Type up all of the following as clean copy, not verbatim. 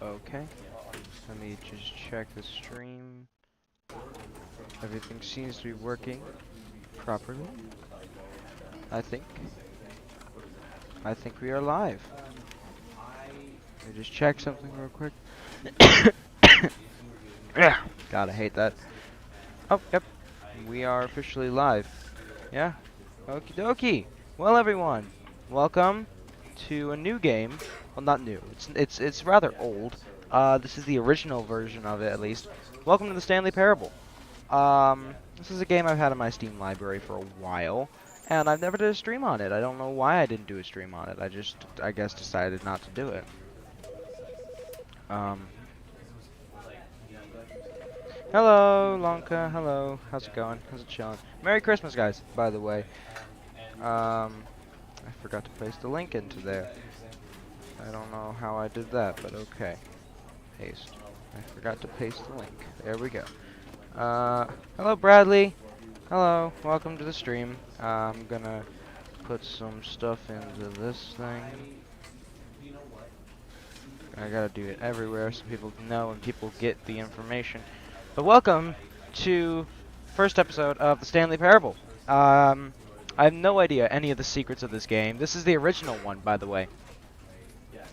Okay. Let me just check the stream. Everything seems to be working properly. I think we are live. Let me just check something real quick. God, I hate that. Oh, yep. We are officially live. Yeah. Okie dokie. Well, everyone, welcome to a new game. Well, not new. It's rather old. This is the original version of it, at least. Welcome to the Stanley Parable. This is a game I've had in my Steam library for a while, and I've never did a stream on it. I don't know why I didn't do a stream on it. I guess, decided not to do it. Hello, Lonka. Hello. How's it going? How's it chilling? Merry Christmas, guys, by the way. I forgot to paste the link into there. I don't know how I did that, but okay. Paste. I forgot to paste the link. There we go. Hello, Bradley. Hello. Welcome to the stream. I'm gonna put some stuff into this thing. I gotta do it everywhere so people know and people get the information. But welcome to first episode of the Stanley Parable. I have no idea any of the secrets of this game. This is the original one, by the way.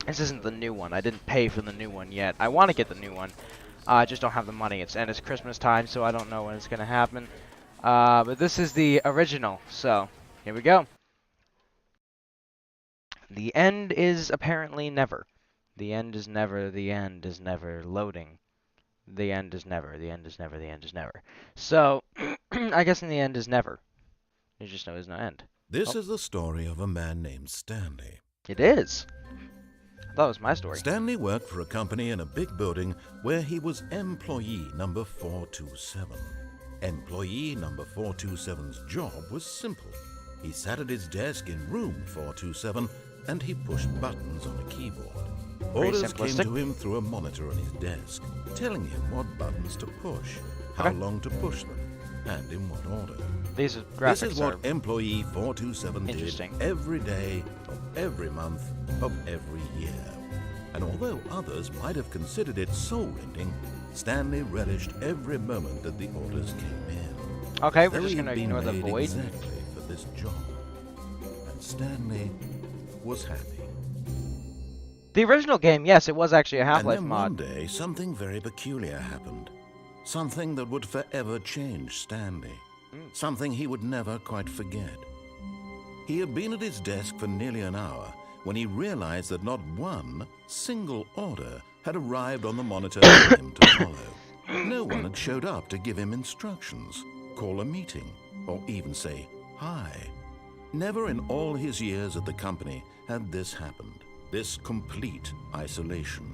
This isn't the new one. I didn't pay for the new one yet. I want to get the new one. I just don't have the money. It's Christmas time, so I don't know when it's gonna happen. But this is the original. So here we go. The end is apparently never. The end is never. The end is never loading. The end is never. The end is never. The end is never. So I guess in the end is never. You just know there's no end. This is the story of a man named Stanley. It is. I thought it was my story. Stanley worked for a company in a big building where he was employee number 427. Employee number 427's job was simple. He sat at his desk in room 427 and he pushed buttons on a keyboard. Orders came to him through a monitor on his desk, telling him what buttons to push, how long to push them, and in what order. These graphics This is what employee 427 did every day of every month of every year. And although others might have considered it soul-rending, Stanley relished every moment that the orders came in. Okay, we're just going to ignore the void. Exactly for this job. And Stanley was happy. The original game, yes, it was actually a Half-Life mod. And then one day, something very peculiar happened. Something that would forever change Stanley. Something he would never quite forget. He had been at his desk for nearly an hour when he realized that not one single order had arrived on the monitor for him to follow. No one had showed up to give him instructions, call a meeting, or even say hi. Never in all his years at the company had this happened. This complete isolation.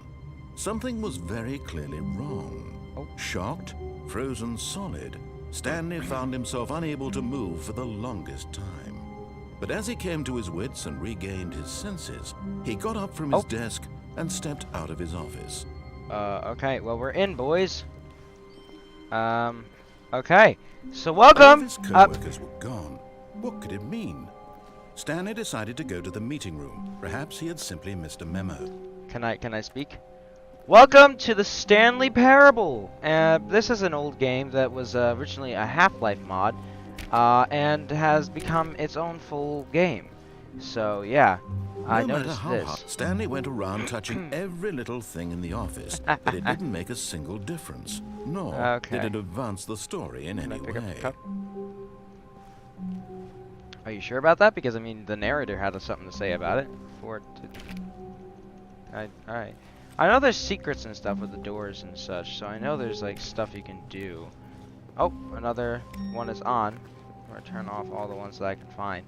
Something was very clearly wrong. Shocked, frozen solid, Stanley found himself unable to move for the longest time. But as he came to his wits and regained his senses, he got up from his desk and stepped out of his office. Okay, well, we're in, boys. Okay. So welcome! All of his co-workers were gone. What could it mean? Stanley decided to go to the meeting room. Perhaps he had simply missed a memo. Can I speak? Welcome to the Stanley Parable! This is an old game that was originally a Half-Life mod, and has become its own full game. So, yeah, I noticed this. Stanley went around touching every little thing in the office, but it didn't make a single difference, nor did it advance the story in any way. Are you sure about that? Because, I mean, the narrator had something to say about it. Alright. I know there's secrets and stuff with the doors and such, so I know there's, like, stuff you can do. Oh, another one is on. I'm gonna turn off all the ones that I can find.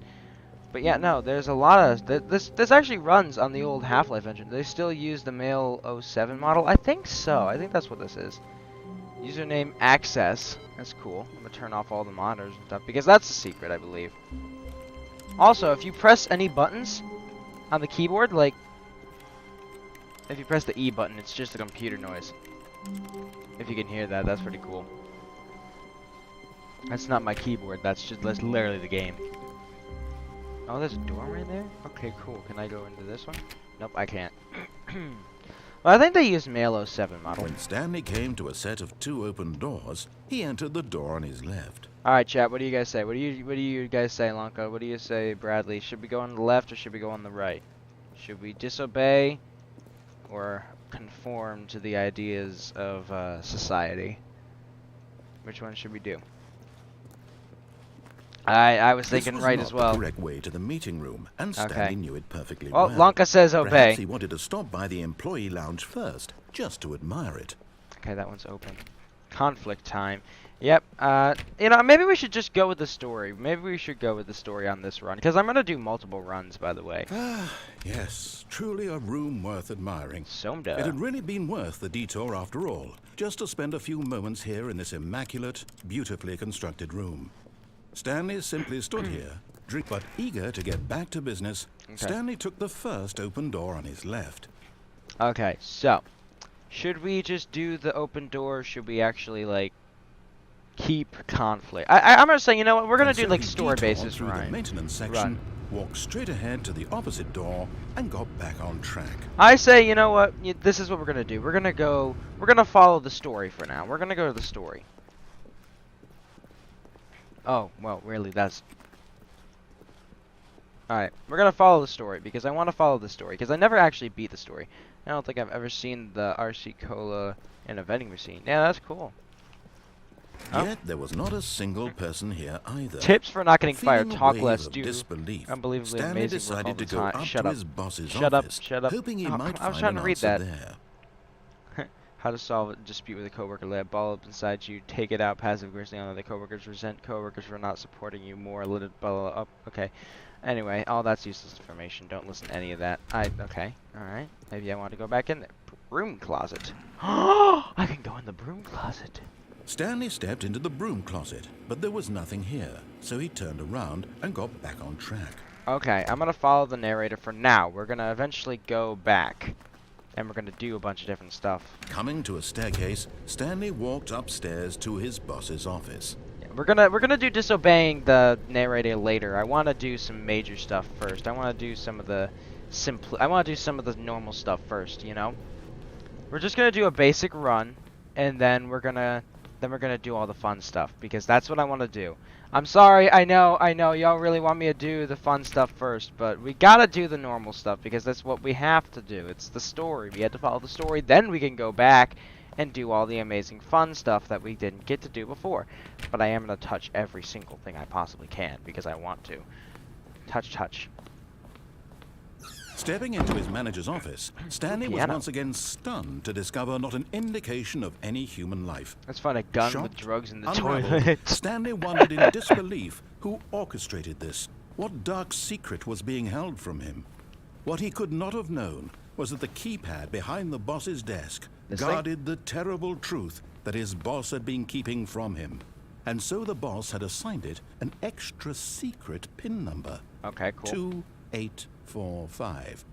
But yeah, no, there's a lot of... This actually runs on the old Half-Life engine. They still use the Mail 07 model? I think so. I think that's what this is. Username access. That's cool. I'm gonna turn off all the monitors and stuff, because that's a secret, I believe. Also, if you press any buttons on the keyboard, like... If you press the E button, it's just a computer noise. If you can hear that, that's pretty cool. That's not my keyboard, that's literally the game. Oh, there's a door right there? Okay, cool. Can I go into this one? Nope, I can't. Well, I think they used Mail 07 model. When Stanley came to a set of 2 open doors, he entered the door on his left. Alright, chat, what do you guys say? What do you guys say, Lanka? What do you say, Bradley? Should we go on the left or should we go on the right? Should we disobey or conform to the ideas of society? Which one should we do? I was thinking right as well. The correct way to the meeting room, and Stanley knew it perfectly well. well. Lanka says obey. Perhaps he wanted to stop by the employee lounge first, just to admire it. Okay, that one's open. Conflict time. Yep. You know, maybe we should just go with the story. Maybe we should go with the story on this run, because I'm gonna do multiple runs, by the way. Ah, yes, truly a room worth admiring. Somda. It had really been worth the detour after all, just to spend a few moments here in this immaculate, beautifully constructed room. Stanley simply stood here, but eager to get back to business. Okay. Stanley took the first open door on his left. Okay, so should we just do the open door? Or should we actually like keep conflict? I'm gonna say, you know what? We're gonna do like story basis through the maintenance section, walked straight ahead to the opposite door, and got back on track. I say, you know what? This is what we're gonna do. We're gonna follow the story for now. We're gonna go to the story. Oh, well, really, that's... Alright, we're gonna follow the story, because I want to follow the story, because I never actually beat the story. I don't think I've ever seen the RC Cola in a vending machine. Yeah, that's cool. Yet there was not a single person here either. Tips for not getting fired. Talk less, do disbelief. Unbelievably Stanley amazing decided work all to the go time. up Shut to up. his boss's Shut office, up. Shut up. hoping he might I was find trying to an read answer that. there. How to solve a dispute with a coworker. Let it ball up inside you. Take it out passive aggressively on other coworkers. Resent coworkers for not supporting you more. Let it ball up. Okay. Anyway, all that's useless information. Don't listen to any of that. Okay. Alright. Maybe I want to go back in there. Broom closet. I can go in the broom closet. Stanley stepped into the broom closet, but there was nothing here, so he turned around and got back on track. Okay, I'm gonna follow the narrator for now. We're gonna eventually go back, and we're gonna do a bunch of different stuff. Coming to a staircase, Stanley walked upstairs to his boss's office. Yeah, we're gonna do disobeying the narrator later. I want to do some major stuff first. I want to do some of the normal stuff first. You know, we're just gonna do a basic run, and then we're gonna do all the fun stuff, because that's what I want to do. I'm sorry, I know, y'all really want me to do the fun stuff first, but we gotta do the normal stuff, because that's what we have to do. It's the story. We had to follow the story, then we can go back and do all the amazing fun stuff that we didn't get to do before. But I am gonna touch every single thing I possibly can, because I want to. Touch. Stepping into his manager's office, Stanley was once again stunned to discover not an indication of any human life. Let's find a gun with drugs in the unraveled, toilet. Stanley wondered in disbelief who orchestrated this. What dark secret was being held from him? What he could not have known was that the keypad behind the boss's desk guarded the terrible truth that his boss had been keeping from him. And so the boss had assigned it an extra secret PIN number. Okay, cool. 2845.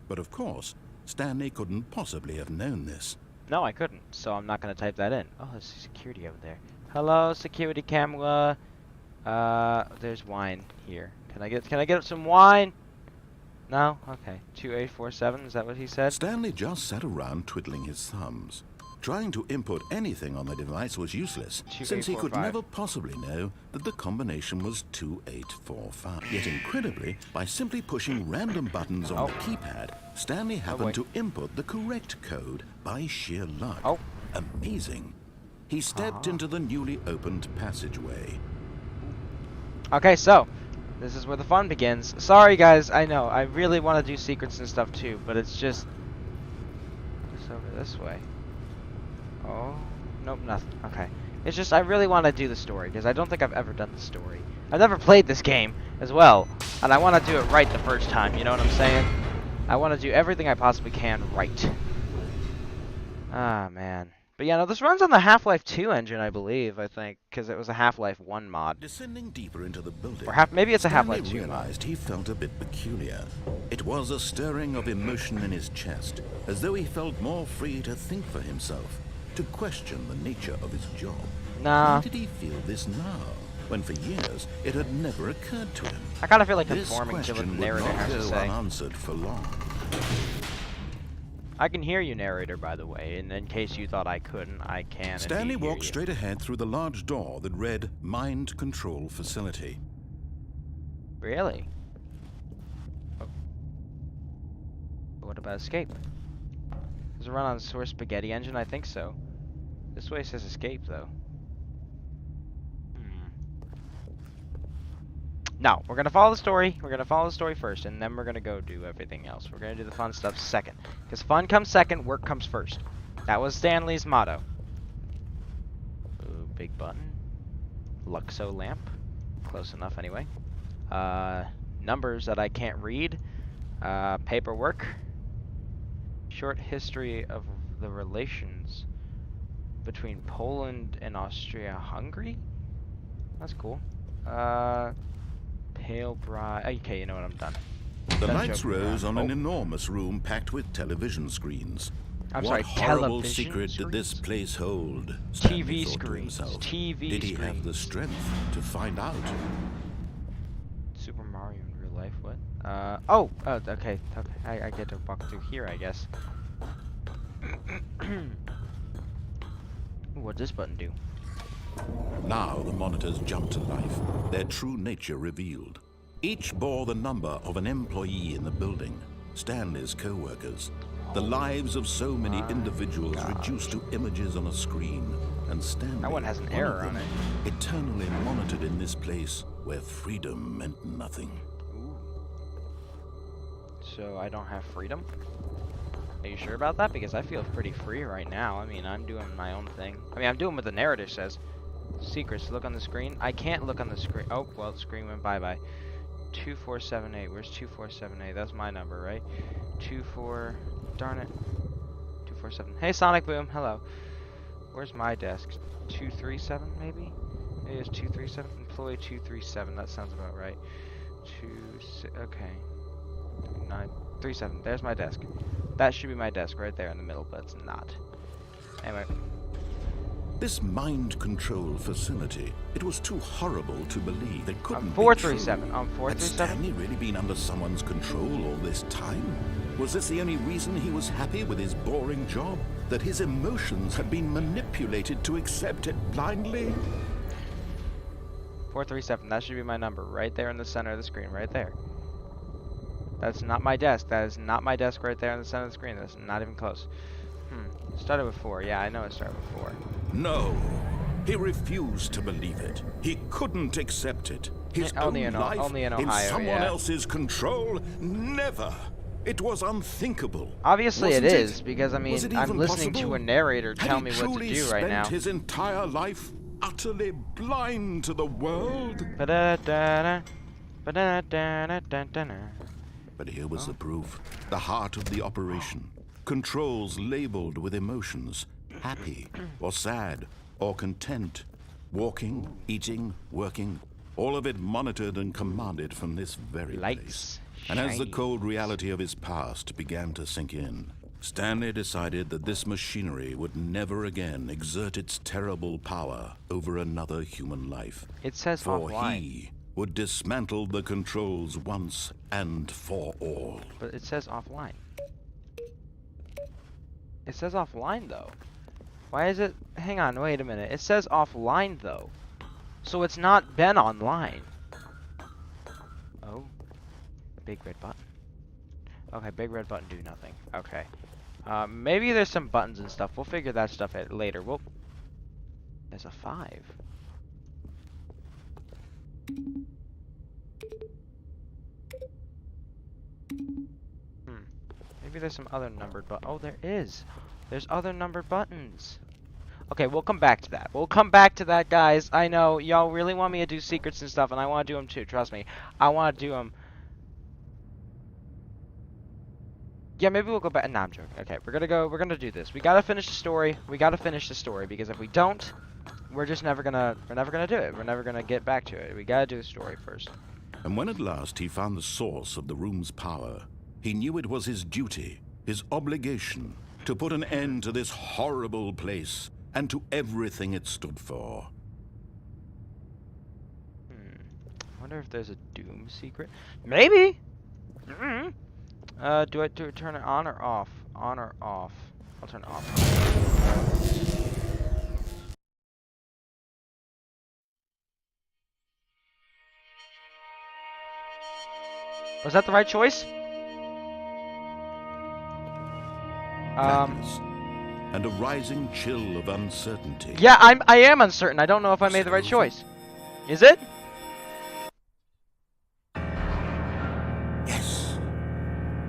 But of course, Stanley couldn't possibly have known this. No, I couldn't, so I'm not going to type that in. Oh, there's security over there. Hello, security camera. There's wine here. Can I get some wine? No? Okay. 2847, is that what he said? Stanley just sat around twiddling his thumbs. Trying to input anything on the device was useless, since he could never possibly know that the combination was 2845. Yet incredibly, by simply pushing random buttons on the keypad, Stanley happened to input the correct code by sheer luck. Amazing. He stepped into the newly opened passageway. Okay, so this is where the fun begins. Sorry guys, I know, I really want to do secrets and stuff too, but it's just over this way. Oh, nope, nothing. Okay. It's just, I really want to do the story, because I don't think I've ever done the story. I've never played this game as well, and I want to do it right the first time, you know what I'm saying? I want to do everything I possibly can right. Ah, man. But yeah, no, this runs on the Half-Life 2 engine, I believe, I think, because it was a Half-Life 1 mod. Descending deeper into the building, or maybe it's a Half-Life 2 realized mod. He felt a bit peculiar. It was a stirring of emotion in his chest, as though he felt more free to think for himself, to question the nature of his job. Nah. Why did he feel this now, when for years it had never occurred to him? I kind of feel like conforming to what the narrator has to say. Unanswered for long. I can hear you, narrator, by the way, and in case you thought I couldn't, I can Stanley indeed hear walked you. straight ahead through the large door that read Mind Control Facility. Really? Oh. What about escape? Does it run on source spaghetti engine? I think so. This way says escape, though. No, we're gonna follow the story. We're gonna follow the story first, and then we're gonna go do everything else. We're gonna do the fun stuff second. Because fun comes second, work comes first. That was Stanley's motto. Ooh, big button. Luxo lamp. Close enough anyway. Numbers that I can't read. Paperwork. Short history of the relations between Poland and Austria-Hungary? That's cool. Pale bride. Okay, you know what? I'm done. The Done lights joking rose around. on an enormous room packed with television screens. I'm What sorry, horrible television secret did this screens? place hold? Stanley TV thought to screens. himself. TV Did he have the screens. strength to find out? Super Mario in real life? What? Okay. I get to walk through here, I guess. What'd this button do? Now the monitors jumped to life, their true nature revealed. Each bore the number of an employee in the building, Stanley's co-workers. The lives of so many individuals reduced to images on a screen, and Stanley, That one has an of error them, on it. eternally monitored in this place where freedom meant nothing. Ooh. So I don't have freedom? Are you sure about that? Because I feel pretty free right now. I mean, I'm doing my own thing. I mean, I'm doing what the narrator says. Secrets, look on the screen. I can't look on the screen. Oh, well, the screen went bye-bye. 2478. Where's 2478? That's my number, right? 24. Darn it. 247. Hey, Sonic Boom. Hello. Where's my desk? 237, maybe? Maybe it's 237. Employee 237. That sounds about right. 26. Okay. 937. There's my desk. That should be my desk right there in the middle, but it's not. Anyway. This mind control facility, it was too horrible to believe. It couldn't I'm be 437. true. I'm Had 437. Stanley really been under someone's control all this time? Was this the only reason he was happy with his boring job? That his emotions had been manipulated to accept it blindly? 437. That should be my number right there in the center of the screen, right there. That's not my desk. That is not my desk right there in the center of the screen. That's not even close. It started with 4. Yeah, I know it started with 4. No. He refused to believe it. He couldn't accept it. His Only own in life only in in Ohio, someone yeah. else's control? Never. It was unthinkable. Obviously it Wasn't is, because I Was it mean, I'm even listening to possible? a narrator Had tell he me what to truly do right now. spent his entire life utterly blind to the world? Ba-da-da-da, ba-da-da-da-da-da-da. But here was the proof. The heart of the operation. Controls labeled with emotions. Happy, or sad, or content. Walking, eating, working. All of it monitored and commanded from this very Lights, place. And as the shiny. cold reality of his past began to sink in, Stanley decided that this machinery would never again exert its terrible power over another human life. It says For offline, he would dismantle the controls once and for all. but it says offline. It says offline though. Why is it? Hang on, wait a minute. It says offline though, so it's not been online. Oh, big red button. Okay, big red button do nothing. Okay, maybe there's some buttons and stuff. We'll figure that stuff out later. Well, there's a 5. Maybe there's some other numbered oh, there is. There's other numbered buttons. Okay, we'll come back to that. We'll come back to that, guys. I know y'all really want me to do secrets and stuff, and I want to do them too. Trust me, I want to do them. Yeah, maybe we'll go back. Nah, I'm joking. Okay, we're gonna do this. We gotta finish the story. We gotta finish the story, because if we don't, we're never gonna do it. We're never gonna get back to it. We gotta do the story first. And when at last he found the source of the room's power, he knew it was his duty, his obligation, to put an end to this horrible place and to everything it stood for. I wonder if there's a Doom secret. Maybe. Do I turn it on or off? On or off? I'll turn it off. Was that the right choice? Blackness and a rising chill of uncertainty. Yeah, I am uncertain. I don't know if I made the right choice. Is it? Yes.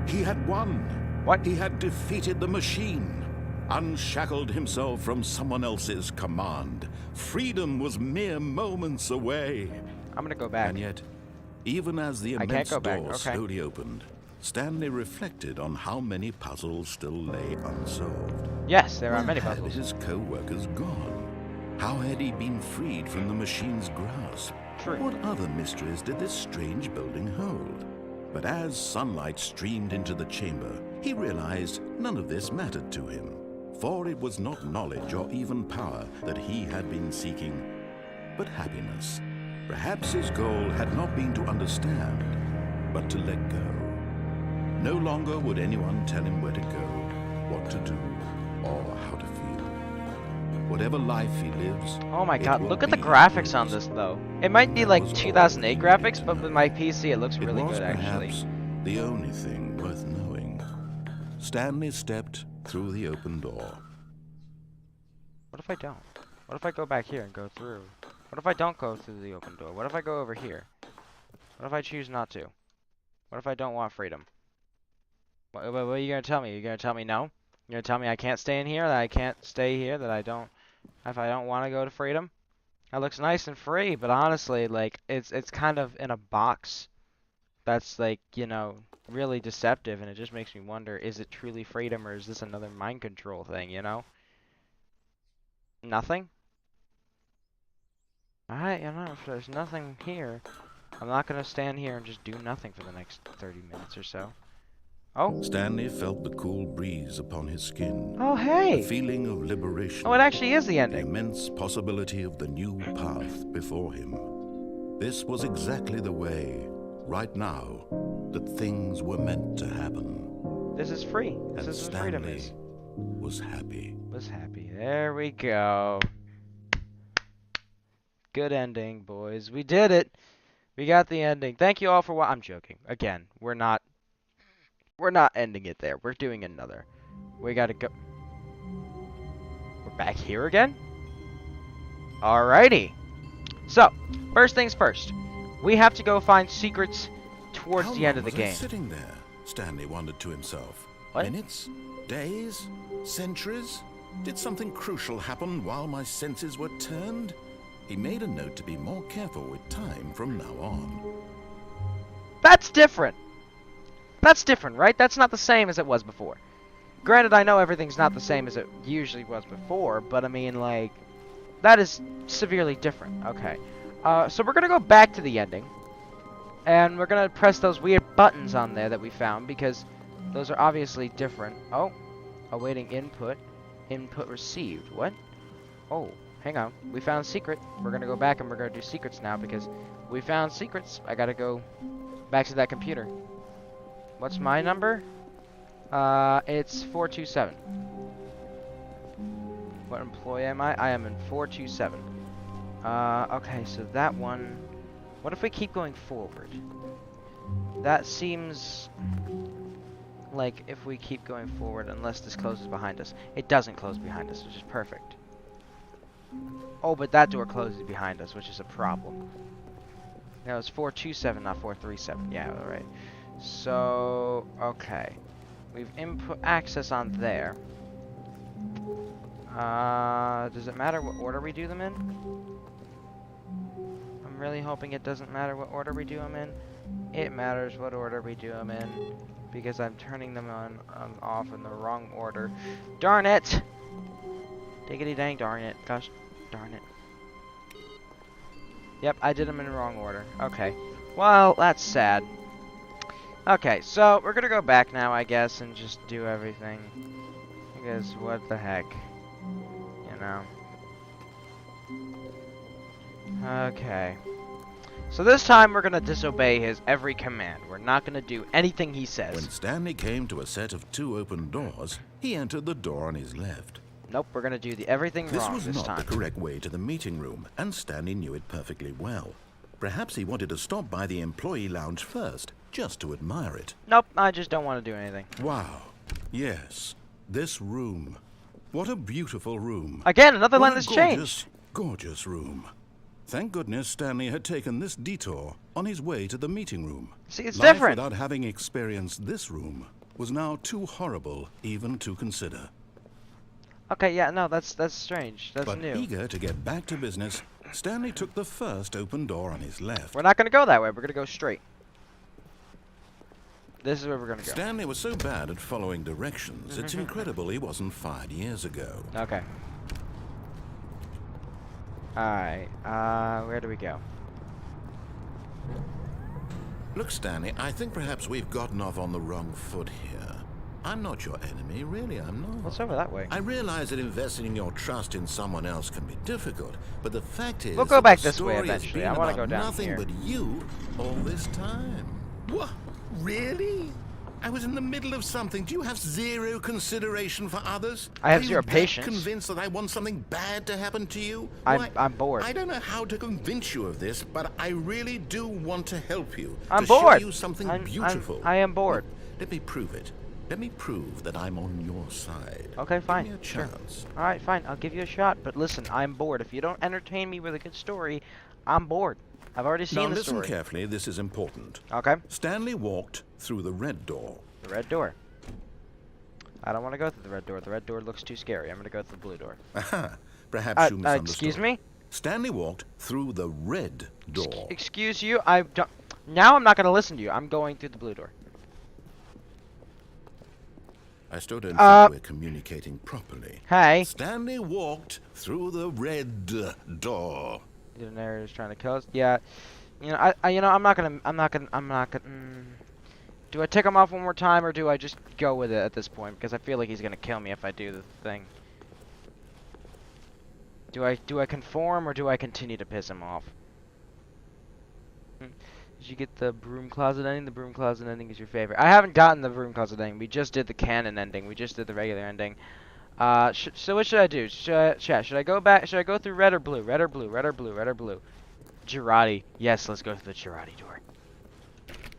He had won. What? He had defeated the machine, unshackled himself from someone else's command. Freedom was mere moments away. I'm gonna go back. And yet, even as the I can't immense go back. door Okay. slowly opened, Stanley reflected on how many puzzles still lay unsolved. Yes, there are Where many had puzzles. his co-workers gone? How had he been freed from the machine's grasp? True. What other mysteries did this strange building hold? But as sunlight streamed into the chamber, he realized none of this mattered to him. For it was not knowledge or even power that he had been seeking, but happiness. Perhaps his goal had not been to understand, but to let go. No longer would anyone tell him where to go, what to do, or how to feel. Whatever life he lives. Oh my god, will look at the be graphics his. on this though. It might be like Was all 2008 he needed graphics, to but know. with my PC it looks really It was good actually. perhaps the only thing worth knowing. Stanley stepped through the open door. What if I don't? What if I go back here and go through? What if I don't go through the open door? What if I go over here? What if I choose not to? What if I don't want freedom? What are you gonna tell me? You're gonna tell me no? You're gonna tell me I can't stay in here, that I can't stay here, that I don't, if I don't want to go to freedom? That looks nice and free, but honestly, like, it's kind of in a box that's, like, you know, really deceptive, and it just makes me wonder, is it truly freedom, or is this another mind control thing, you know? Nothing? Alright, you know, if there's nothing here, I'm not gonna stand here and just do nothing for the next 30 minutes or so. Oh. Stanley felt the cool breeze upon his skin. Oh, The hey! feeling of liberation. Oh, it actually is the The ending. immense possibility of the new path before him. This was exactly the way, right now, that things were meant to happen. This is free. This And is what freedom Stanley is. was happy. Was happy. There we go. Good ending, boys. We did it. We got the ending. Thank you all for I'm joking. Again, we're not ending it there. We're doing another. We gotta go. We're back here again? Alrighty. So, first things first. We have to go find secrets towards How the end long of the was I game. sitting there? Stanley wondered to himself. What? Minutes? Days? Centuries? Did something crucial happen while my senses were turned? He made a note to be more careful with time from now on. That's different. That's different, right? That's not the same as it was before. Granted, I know everything's not the same as it usually was before, but I mean, like, that is severely different. Okay. So we're gonna go back to the ending, and we're gonna press those weird buttons on there that we found, because those are obviously different. Oh, awaiting input. Input received. What? Oh, hang on. We found secret. We're gonna go back and we're gonna do secrets now, because we found secrets. I gotta go back to that computer. What's my number? It's 427. What employee am I? I am in 427. Okay, so that one. What if we keep going forward? That seems like if we keep going forward, unless this closes behind us. It doesn't close behind us, which is perfect. Oh, but that door closes behind us, which is a problem. No, it's 427, not 437. Yeah, alright. So, okay. We've input access on there. Does it matter what order we do them in? I'm really hoping it doesn't matter what order we do them in. It matters what order we do them in, because I'm turning them on off in the wrong order. Darn it! Diggity dang darn it. Gosh darn it. Yep, I did them in the wrong order. Okay. Well, that's sad. Okay, so we're gonna go back now, I guess, and just do everything. Because what the heck? You know. Okay. So this time we're gonna disobey his every command. We're not gonna do anything he When says. Stanley came to a set of 2 open doors, he entered the door on his left. Nope, we're gonna do the everything This wrong was this not time. the correct way to the meeting room, and Stanley knew it perfectly well. Perhaps he wanted to stop by the employee lounge first, just to admire it. Nope, I just don't want to do anything. Wow. Yes, this room. What a beautiful room. Again, another What line a has changed. gorgeous room. Thank goodness Stanley had taken this detour on his way to the meeting room. See, it's Life different. without having experienced this room was now too horrible even to consider. Okay, yeah, no, that's strange. That's But new. eager to get back to business, Stanley took the first open door on his left. We're not gonna go that way. We're gonna go straight. This is where we're gonna go. Stanley was so bad at following directions, it's incredible he wasn't fired years ago. Okay. Alright, where do we go? Look, Stanley, I think perhaps we've gotten off on the wrong foot here. I'm not your enemy, really, I'm not. What's over that way? I realize that investing your trust in someone else can be difficult, but the fact is We'll go that back the this way story has eventually. been I wanna about go down nothing here. but you all this time. What? Really? I was in the middle of something. Do you have zero consideration for others? I have Are you zero that patience. convinced that I want something bad to happen to you? I'm bored. I don't know how to convince you of this, but I really do want to help you. I'm to bored. show you something I'm- beautiful. I am bored. Let me prove it. Let me prove that I'm on your side. Okay, fine. Give me a Sure. chance. Alright, fine. I'll give you a shot. But listen, I'm bored. If you don't entertain me with a good story, I'm bored. I've already seen Now the listen story. carefully, this is important. Okay. Stanley walked through the red door. The red door. I don't want to go through the red door. The red door looks too scary. I'm going to go through the blue door. Aha, perhaps you misunderstood. Excuse me? Stanley walked through the red door. Excuse you? I don't... Now I'm not going to listen to you. I'm going through the blue door. I still don't think we're communicating properly. Hey. Stanley walked through the red door. The narrator's trying to kill us. Yeah. You know, I'm not gonna... Do I tick him off one more time, or do I just go with it at this point? Because I feel like he's gonna kill me if I do the thing. Do I conform, or do I continue to piss him off? Did you get the broom closet ending? The broom closet ending is your favorite. I haven't gotten the broom closet ending. We just did the canon ending. We just did the regular ending. So what should I do? Should I go back? Should I go through red or blue? Red or blue? Red or blue? Red or blue? Girardi. Yes, let's go through the Girardi door.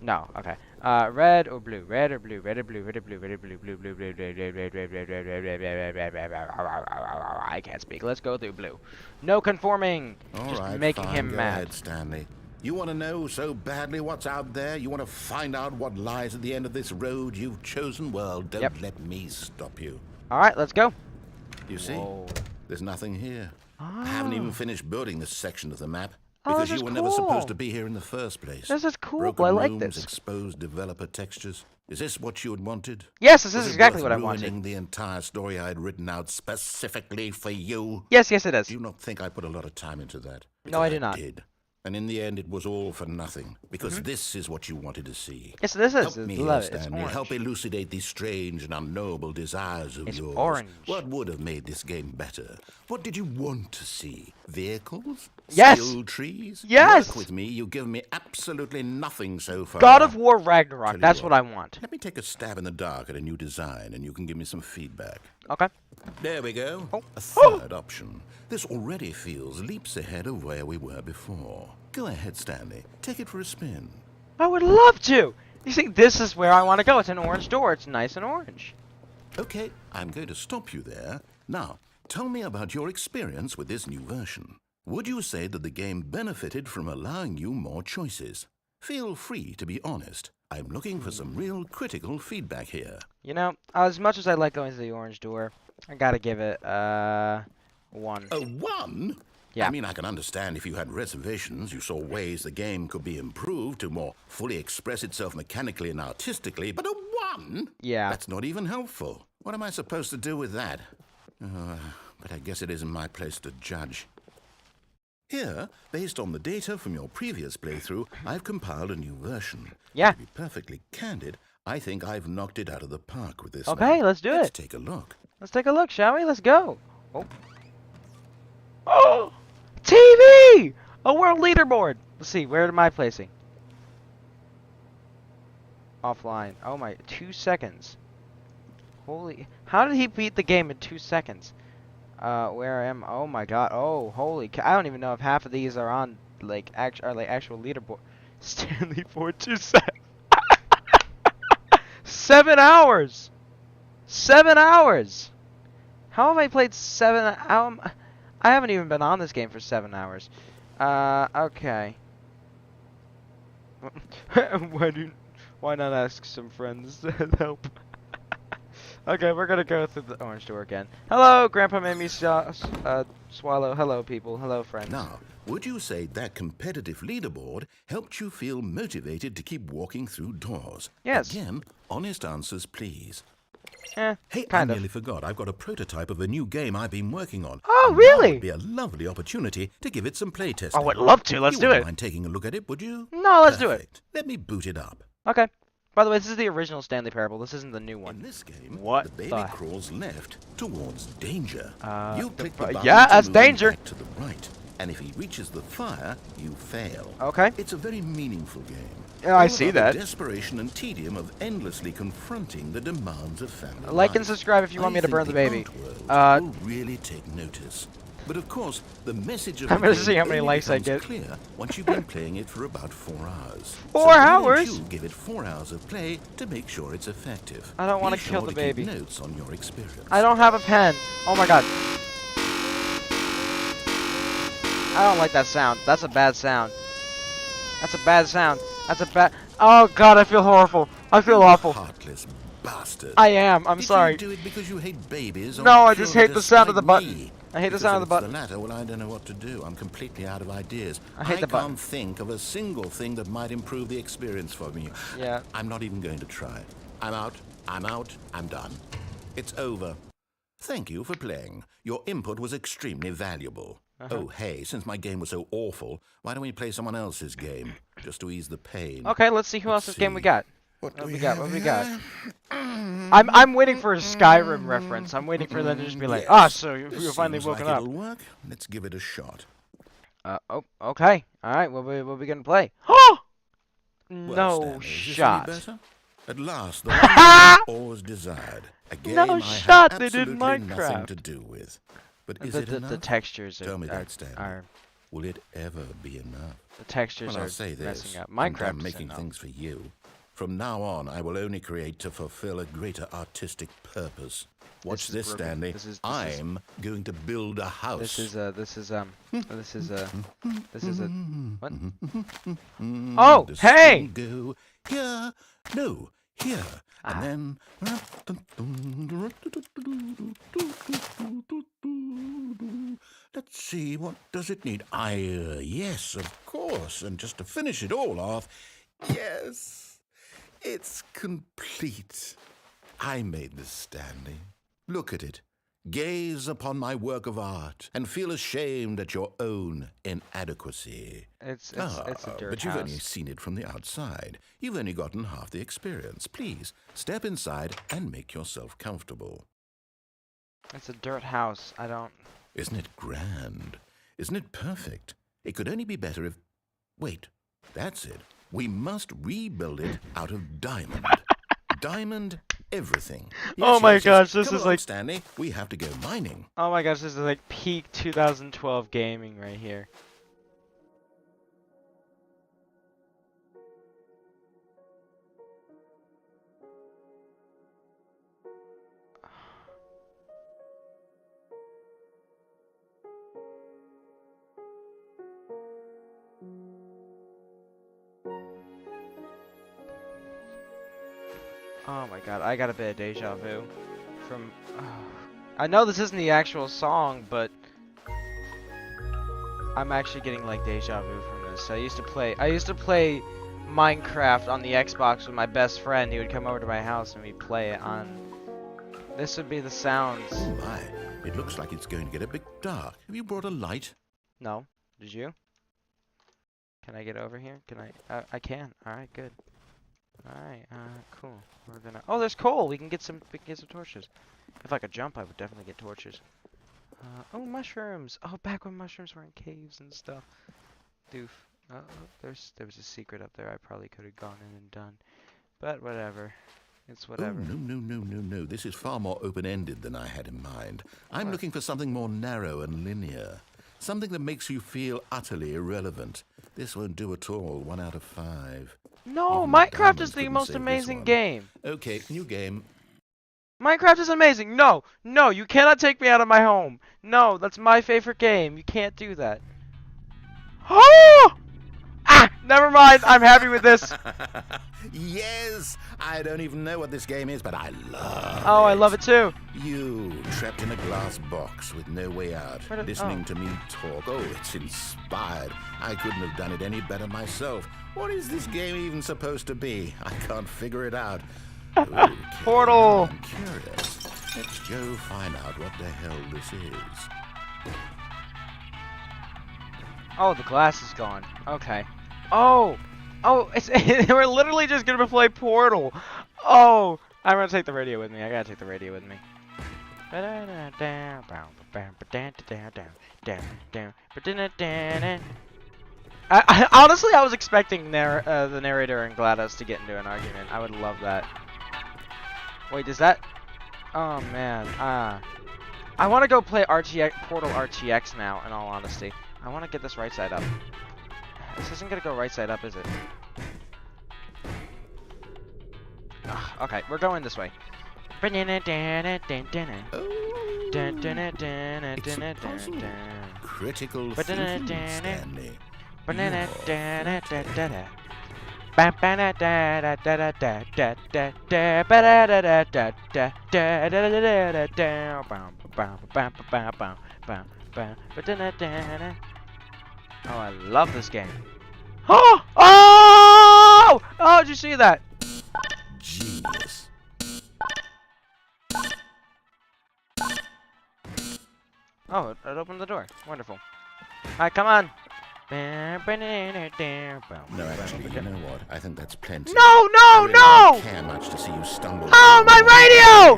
No. Okay. Red or blue? Red or blue? Red or blue? Red or blue? Red or blue? Blue, blue, blue, red, red, red, red, red, red, red, red, red, red, red, red. I can't speak. Let's go through blue. No conforming. Just making him go mad. ahead, Stanley. You want to know so badly what's out there? You want to find out what lies at the end of this road you've chosen? Well, don't let me stop you. All right, let's go. You see? Whoa. There's nothing here. I haven't even finished building this section of the map. Oh, Because this you is were never supposed cool. to be here in the first place. This is cool. Broken I like rooms, this. exposed developer textures. Is this what you had wanted? Yes, this Was is it exactly worth what I wanted. ruining the entire story I had written out specifically for you? Yes, yes, it is. Do you not think I put a lot of time into that? No, I Because do not. Did. And in the end, it was all for nothing. Because this is what you wanted to see. Yes, this is. Help me, Love it. It's Stanley. orange. Help elucidate these strange and unknowable desires of It's yours. orange. What would have made this game better? What did you want to see? Vehicles? Yes. Skill trees? Yes. Work with me. You've given me absolutely nothing so far. God of War Tell Ragnarok. you That's what I want. Let me take a stab in the dark at a new design, and you can give me some feedback. Okay. There we go. Oh. A third option. This already feels leaps ahead of where we were before. Go ahead, Stanley. Take it for a spin. I would love to. You see, this is where I want to go. It's an orange door. It's nice and orange. Okay, I'm going to stop you there. Now, tell me about your experience with this new version. Would you say that the game benefited from allowing you more choices? Feel free to be honest. I'm looking for some real critical feedback here. You know, as much as I like going to the orange door, I gotta give it, 1. A 1? Yeah. I mean, I can understand if you had reservations, you saw ways the game could be improved to more fully express itself mechanically and artistically, but a 1? Yeah. That's not even helpful. What am I supposed to do with that? But I guess it isn't my place to judge. Here, based on the data from your previous playthrough, I've compiled a new version. Yeah. To be perfectly candid, I think I've knocked it out of the park with this Okay, one. let's do Let's it. take a look. Let's take a look, shall we? Let's go. Oh. Oh! TV! A world leaderboard. Let's see, where am I placing? Offline. Oh my, 2 seconds. Holy, how did he beat the game in 2 seconds? Where I am, oh my god, oh, holy cow, I don't even know if half of these are on, like, actual leaderboard. Stanley 427. 7 hours! 7 hours! How have I played 7, I haven't even been on this game for 7 hours. Okay. Why not ask some friends to help? Okay, we're gonna go through the orange door again. Hello, Grandpa made me swallow. Hello, people. Hello, friends. Now, would you say that competitive leaderboard helped you feel motivated to keep walking through doors? Yes. Again, honest answers, please. Eh, Hey, kind I of. nearly forgot. I've got a prototype of a new game I've been working on. Oh, And really? Now would be a lovely opportunity to give it some playtesting. I would love to. Let's you do wouldn't it. mind taking a look at it, would you? No, let's do it. Perfect. Let me boot it up. Okay. By the way, this is the original Stanley Parable. This isn't the new one. In this game, What the baby the- crawls left towards danger. You the click the fu- button yeah, to that's move him danger. back to the right, and if he reaches the fire, you fail. Okay. It's a very meaningful game. Yeah, I All see about that. The desperation and tedium of endlessly confronting the demands of family Like and life. subscribe if you want me to I burn think the baby. Outworld will really take notice. But of course, the message of I'm the gonna game see how many only likes I becomes get. clear once you've been playing it for about 4 hours. 4 So why don't hours? you give it 4 hours of play to make sure it's effective. I don't wanna Be kill sure the to keep baby. Notes on your experience. I don't have a pen. Oh my god. I don't like that sound. That's a bad sound. That's a bad sound. That's a bad. Oh god, I feel horrible. I feel awful. Heartless bastard. I am. I'm Did sorry. you do it because you hate babies? Or No, I just purely hate to the sound of the spite button. me? I hate the Because sound of if the it's button. the latter, well, I don't know what to do. I'm completely out of ideas. I hate the button. can't think of a single thing that might improve the experience for me. Yeah. I'm not even going to try. I'm out. I'm out. I'm done. It's over. Thank you for playing. Your input was extremely valuable. Oh, hey, since my game was so awful, why don't we play someone else's game? Just to ease the pain. Okay, let's see who else's game we see. got. What What do we got? What we got? here? I'm waiting for a Skyrim reference. I'm waiting for them to just be like, Yes, ah, so you're this finally seems woken like up. It'll work. Let's give it a shot. Oh, okay. All right, what we gonna play? Oh, Well, no Stanley, is this any shot. better? At last, the one thing I've always desired. A game No I shot, had they did absolutely nothing Minecraft. to do with. But is The, it the, enough? the textures Tell me are, that, Stanley. are Will it ever be enough? the textures Well, are I'll say this. messing up. I'm Minecraft done is making enough. things for you. From now on, I will only create to fulfill a greater artistic purpose. Watch This is this, brutal. Stanley. This is- I'm going to build a house. This is what? Mm, Oh, this hey! will go here, no, here, Ah. and then. Let's see, what does it need? Yes, of course. And just to finish it all off, yes, it's complete. I made this, Stanley. Look at it. Gaze upon my work of art and feel ashamed at your own inadequacy. It's a dirt but you've house. only seen it from the outside. You've only gotten half the experience. Please, step inside and make yourself comfortable. It's a dirt house. I don't. Isn't it grand? Isn't it perfect? It could only be better if... Wait, that's it. We must rebuild it out of diamond. Diamond everything. Oh my gosh, this Come is along, like- Stanley, we have to go mining. Oh my gosh, this is like peak 2012 gaming right here. Oh my god, I got a bit of deja vu from. I know this isn't the actual song, but I'm actually getting like deja vu from this. I used to play Minecraft on the Xbox with my best friend. He would come over to my house and we'd play it on. This would be the sounds. Oh my, it looks like it's going to get a bit dark. Have you brought a light? No, did you? Can I get over here? Can I? I can. All right, good. All right, cool. We're gonna. Oh, there's coal. We can get some. We can get some torches. If I could jump, I would definitely get torches. Oh, mushrooms. Oh, back when mushrooms were in caves and stuff. Doof. Oh, there was a secret up there I probably could have gone in and done. But whatever. It's Oh, whatever. no. This is far more open-ended than I had in mind. I'm What? looking for something more narrow and linear. Something that makes you feel utterly irrelevant. This won't do at all. 1 out of 5. No, Even the Minecraft is diamonds the couldn't most save this amazing one. game. Okay, new game. Minecraft is amazing. No, no, you cannot take me out of my home. No, that's my favorite game. You can't do that. Oh! Ah, never mind. I'm happy with this. Yes! I don't even know what this game is, but I love it. Oh, I love it too. You, trapped in a glass box with no way out, listening to me talk. Oh, it's inspired. I couldn't have done it any better myself. What is this game even supposed to be? I can't figure it out. Okay, Portal. I'm curious. Let's go find out what the hell this is. Oh, the glass is gone. Okay. Oh, it's we're literally just gonna play Portal. Oh, I'm gonna take the radio with me. I gotta take the radio with me. Honestly, I was expecting the narrator and GLaDOS to get into an argument. I would love that. Wait, does that? Oh man. I want to go play Portal RTX now. In all honesty, I want to get this right side up. This isn't gonna go right side up, is it? Ugh, okay, we're going this way. Oh, it's a puzzle. Critical thinking, Stanley. Oh, I love this game. Oh! Oh! Oh, did you see that? Genius. Oh, it opened the door. Wonderful. Alright, come on. No, actually, you know what? I think that's plenty. No, I really don't care much to see you stumble. Oh, my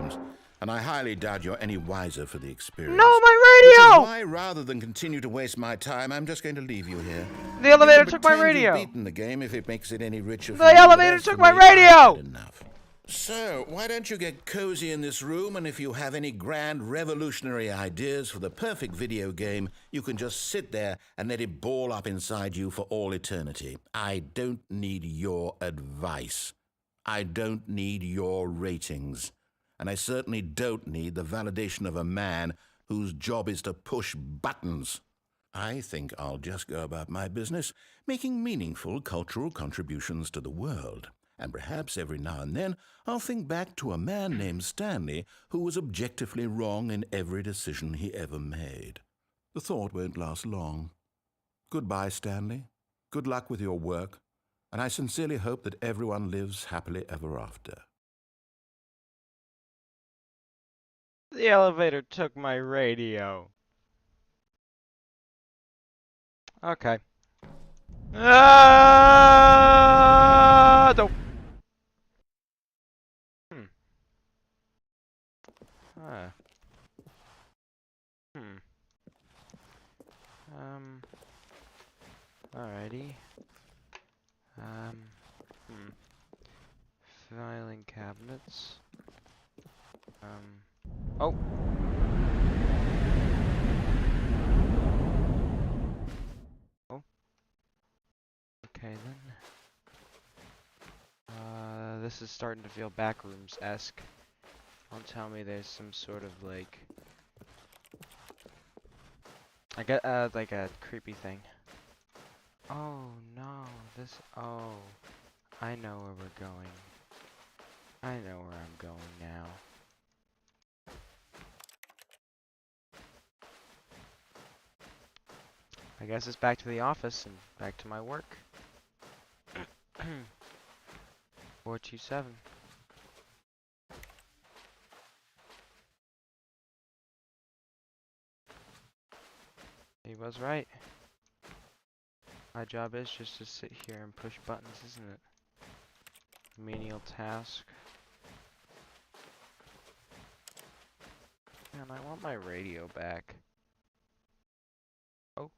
radio! And I highly doubt you're any wiser for the experience. No, my Which is radio! why, rather than continue to waste my time, I'm just going to leave you here. The elevator You can took my pretend you've radio. beaten the game if it makes it any richer for The you, but elevator as took for my me, I've radio! had enough. So, why don't you get cozy in this room, and if you have any grand revolutionary ideas for the perfect video game, you can just sit there and let it ball up inside you for all eternity. I don't need your advice. I don't need your ratings. And I certainly don't need the validation of a man whose job is to push buttons. I think I'll just go about my business, making meaningful cultural contributions to the world. And perhaps every now and then I'll think back to a man named Stanley who was objectively wrong in every decision he ever made. The thought won't last long. Goodbye, Stanley. Good luck with your work. And I sincerely hope that everyone lives happily ever after. The elevator took my radio. Okay. No. Huh. Alrighty. Filing cabinets. Oh. Oh. Okay then. This is starting to feel Backrooms-esque. Don't tell me there's some sort of like I get like a creepy thing. Oh no, oh, I know where we're going. I know where I'm going now. I guess it's back to the office and back to my work. 427. He was right. My job is just to sit here and push buttons, isn't it? Menial task. Man, I want my radio back. Oh.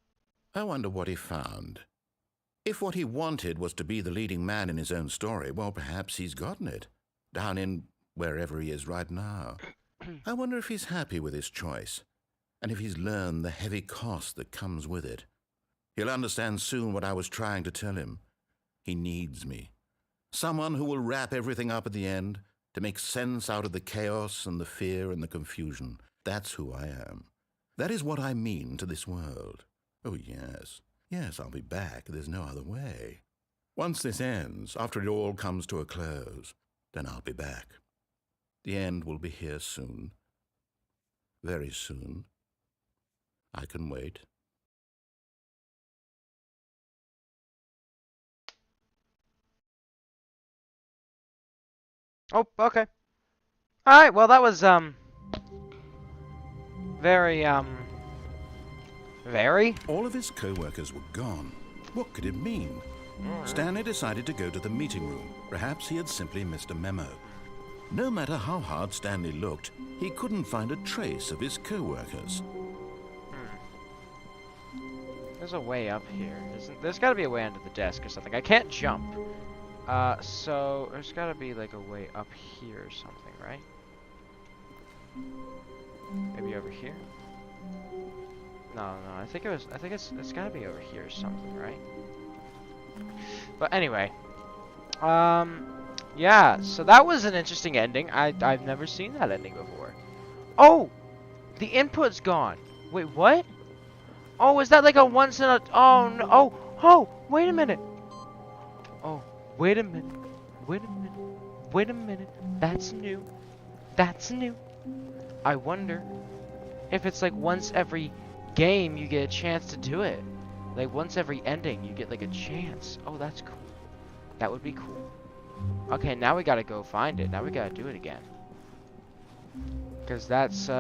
I wonder what he found. If what he wanted was to be the leading man in his own story, well, perhaps he's gotten it. Down in wherever he is right now. I wonder if he's happy with his choice, and if he's learned the heavy cost that comes with it. He'll understand soon what I was trying to tell him. He needs me. Someone who will wrap everything up at the end, to make sense out of the chaos and the fear and the confusion. That's who I am. That is what I mean to this world. Oh, yes. Yes, I'll be back. There's no other way. Once this ends, after it all comes to a close, then I'll be back. The end will be here soon. Very soon. I can wait. Oh, okay. Alright, well that was, very, very? All of his co-workers were gone. What could it mean? Stanley decided to go to the meeting room. Perhaps he had simply missed a memo. No matter how hard Stanley looked, he couldn't find a trace of his co-workers. There's a way up here. There's gotta be a way under the desk or something. I can't jump. So there's gotta be like a way up here or something, right? Maybe over here? No, I think it's gotta be over here or something, right? But anyway. Yeah, so that was an interesting ending. I've never seen that ending before. Oh! The input's gone. Wait, what? Oh, is that like a once in a... Oh, no. Oh, wait a minute. Oh, wait a minute. Wait a minute. Wait a minute. That's new. That's new. I wonder if it's like once every game you get a chance to do it. Like once every ending you get like a chance. Oh, that's cool. That would be cool. Okay, now we gotta go find it. Now we gotta do it again. Because that's,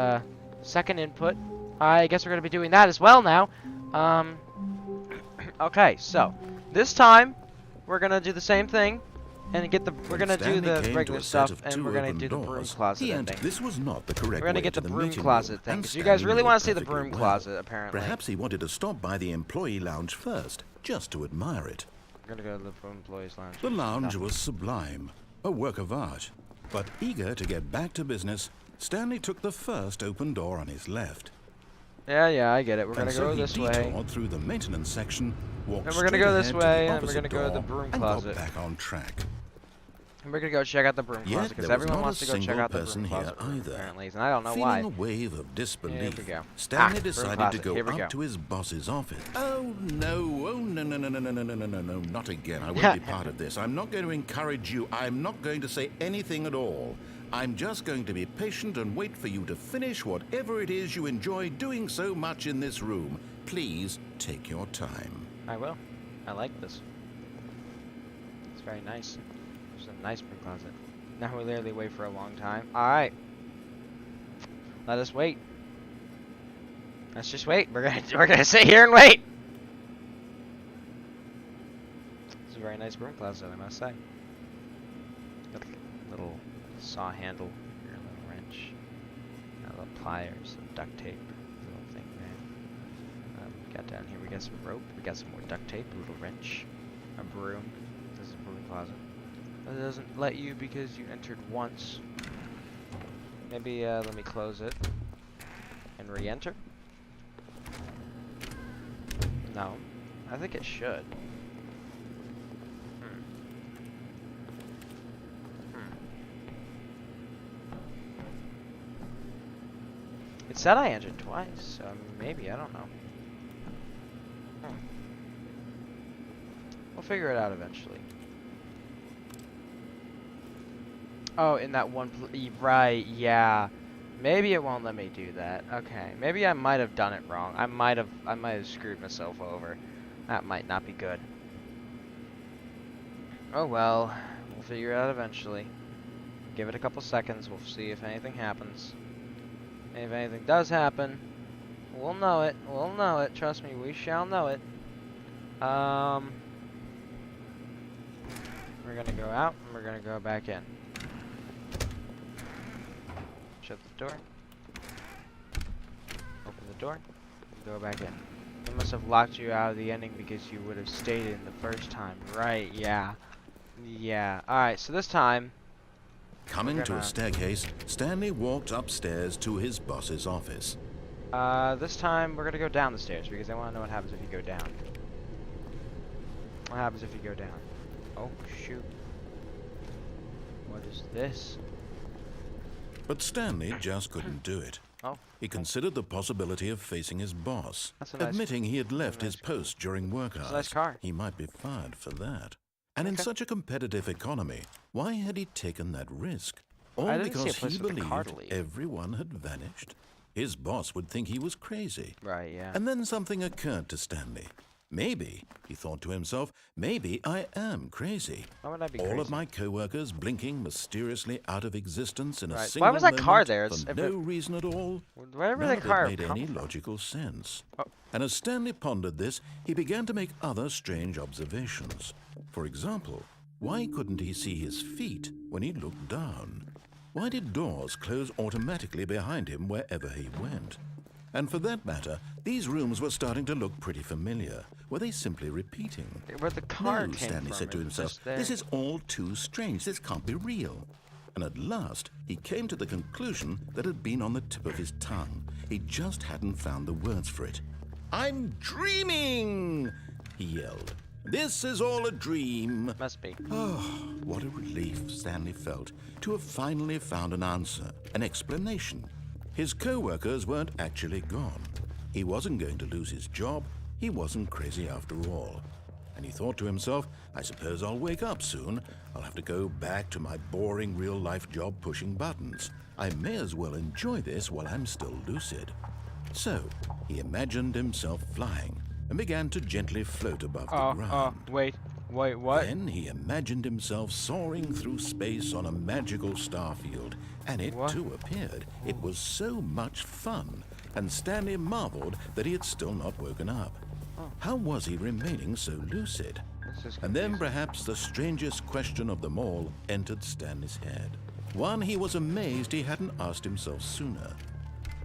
second input. I guess we're gonna be doing that as well now. Okay, so this time we're gonna do the same thing and get the. We're gonna do the regular stuff, and we're gonna do the broom closet ending. This was not the correct. We're gonna get the broom closet thing because you guys really want to see the broom closet, apparently. Perhaps he wanted to stop by the employee lounge first, just to admire it. We're gonna go to the employees lounge. The lounge was sublime, a work of art. But eager to get back to business, Stanley took the first open door on his left. Yeah, I get it. We're gonna go this way. Through the maintenance section, and we're gonna go this way, and we're gonna go to the broom closet. Back on track. And we're gonna go check out the broom closet because everyone wants to go check out the broom closet either. Apparently, and I don't know why. Feeling a wave of disbelief, Here we go. Stanley decided to go up to his boss's office. Oh no! No! Not again! I won't be part of this. I'm not going to encourage you. I'm not going to say anything at all. I'm just going to be patient and wait for you to finish whatever it is you enjoy doing so much in this room. Please take your time. I will. I like this. It's very nice. It's a nice broom closet. Now we'll literally wait for a long time. Alright. Let us wait. Let's just wait. We're gonna sit here and wait. It's a very nice broom closet, I must say. Got a little saw handle here, a little wrench, a little pliers, some duct tape, little thing there. We got down here, we got some rope, we got some more duct tape, a little wrench, a broom. This is a broom closet. It doesn't let you because you entered once. Maybe let me close it and re-enter. No, I think it should. It said I entered twice, so maybe, I don't know. We'll figure it out eventually. Oh, in that one right, yeah. Maybe it won't let me do that. Okay, maybe I might have done it wrong. I might have screwed myself over. That might not be good. Oh well, we'll figure it out eventually. Give it a couple seconds, we'll see if anything happens. And if anything does happen, we'll know it. We'll know it. Trust me, we shall know it. We're gonna go out and we're gonna go back in. Shut the door. Open the door. Go back in. They must have locked you out of the ending because you would have stayed in the first time. Right, yeah. Yeah. Alright, so this time... Coming to a staircase, Stanley walked upstairs to his boss's office. This time we're gonna go down the stairs because I want to know what happens if you go down. What happens if you go down? Oh, shoot. What is this? But Stanley just couldn't do it. Oh. He considered the possibility of facing his boss, That's a nice, admitting he had left his post during work hours. That's a nice car. He might be fired for that. And in such a competitive economy, why had he taken that risk? All because he believed everyone had vanished? His boss would think he was crazy. Right, yeah. And then something occurred to Stanley. Maybe, he thought to himself, maybe I am crazy. Why would I be crazy? All of my co-workers blinking mysteriously out of existence in a single Why was that car moment there? for no reason at all. Wherever None the of car it made any logical sense. Oh. And as Stanley pondered this, he began to make other strange observations. For example, why couldn't he see his feet when he looked down? Why did doors close automatically behind him wherever he went? And for that matter, these rooms were starting to look pretty familiar. Were they simply repeating? Where the car No, came Stanley from, said to himself, this is all too strange. This can't be real. And at last, he came to the conclusion that had been on the tip of his tongue. He just hadn't found the words for it. I'm dreaming, he yelled. This is all a dream. Must be. Oh, what a relief Stanley felt to have finally found an answer, an explanation. His co-workers weren't actually gone. He wasn't going to lose his job. He wasn't crazy after all. And he thought to himself, I suppose I'll wake up soon. I'll have to go back to my boring real-life job pushing buttons. I may as well enjoy this while I'm still lucid. So, he imagined himself flying and began to gently float above the ground. Wait, what? Then he imagined himself soaring through space on a magical starfield, and it too appeared. It was so much fun, and Stanley marveled that he had still not woken up. How was he remaining so lucid? And then perhaps the strangest question of them all entered Stanley's head. One he was amazed he hadn't asked himself sooner.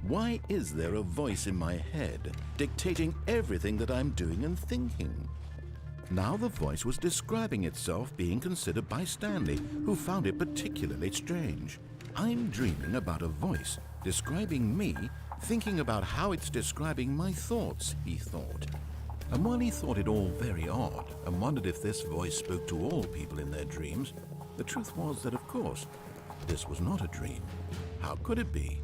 Why is there a voice in my head dictating everything that I'm doing and thinking? Now the voice was describing itself being considered by Stanley, who found it particularly strange. I'm dreaming about a voice describing me, thinking about how it's describing my thoughts, he thought. And while he thought it all very odd and wondered if this voice spoke to all people in their dreams, the truth was that, of course, this was not a dream. How could it be?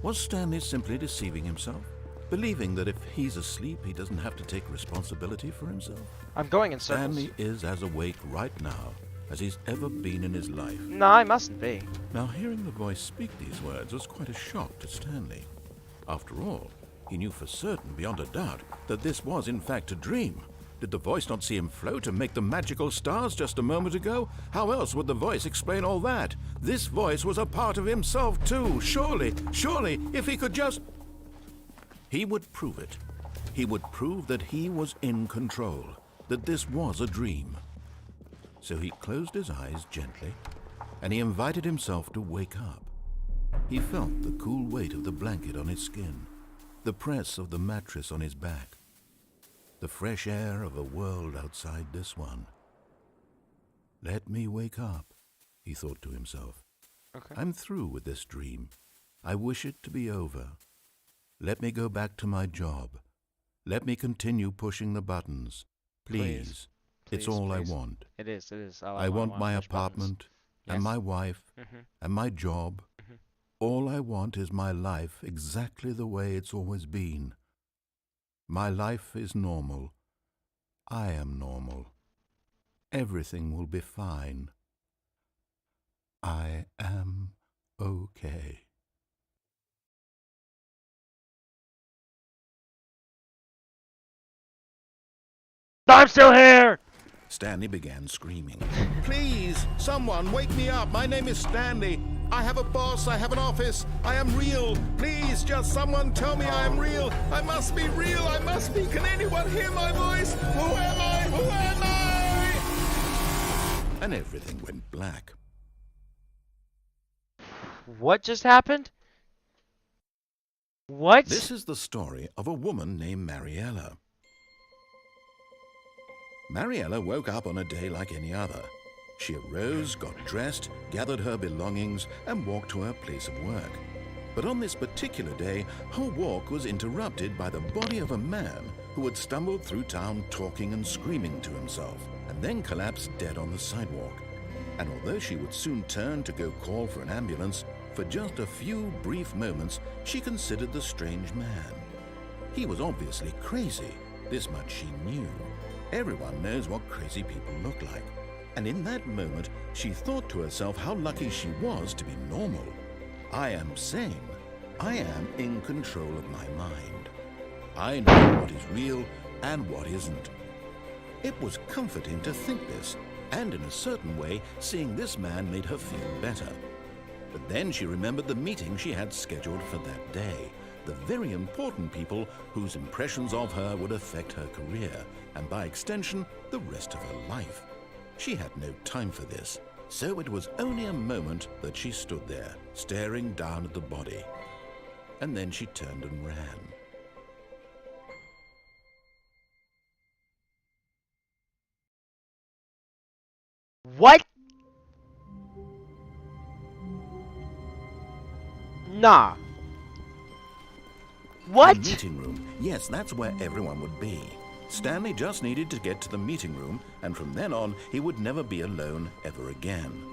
Was Stanley simply deceiving himself? Believing that if he's asleep, he doesn't have to take responsibility for himself? I'm going in circles. Stanley is as awake right now as he's ever been in his life. No, I mustn't be. Now, hearing the voice speak these words was quite a shock to Stanley. After all, he knew for certain, beyond a doubt, that this was in fact a dream. Did the voice not see him float and make the magical stars just a moment ago? How else would the voice explain all that? This voice was a part of himself too. Surely, if he could just... He would prove it. He would prove that he was in control, that this was a dream. So he closed his eyes gently, and he invited himself to wake up. He felt the cool weight of the blanket on his skin, the press of the mattress on his back, the fresh air of a world outside this one. Let me wake up, he thought to himself. Okay. I'm through with this dream. I wish it to be over. Let me go back to my job. Let me continue pushing the buttons. Please. It's all I want. It is. I want my apartment and my wife and my job. All I want is my life exactly the way it's always been. My life is normal. I am normal. Everything will be fine. I am okay. I'm still here! Stanley began screaming. Please, someone, wake me up. My name is Stanley. I have a boss. I have an office. I am real. Please, just someone tell me I am real. I must be real. I must be. Can anyone hear my voice? Who am I? Who am I? And everything went black. What just happened? What? This is the story of a woman named Mariella. Mariella woke up on a day like any other. She arose, got dressed, gathered her belongings, and walked to her place of work. But on this particular day, her walk was interrupted by the body of a man who had stumbled through town talking and screaming to himself, and then collapsed dead on the sidewalk. And although she would soon turn to go call for an ambulance, for just a few brief moments, she considered the strange man. He was obviously crazy. This much she knew. Everyone knows what crazy people look like. And in that moment, she thought to herself how lucky she was to be normal. I am sane. I am in control of my mind. I know what is real and what isn't. It was comforting to think this, and in a certain way, seeing this man made her feel better. But then she remembered the meeting she had scheduled for that day, the very important people whose impressions of her would affect her career, and by extension, the rest of her life. She had no time for this, so it was only a moment that she stood there, staring down at the body. And then she turned and ran. What? Nah. What? The meeting room. Yes, that's where everyone would be. Stanley just needed to get to the meeting room, and from then on, he would never be alone ever again.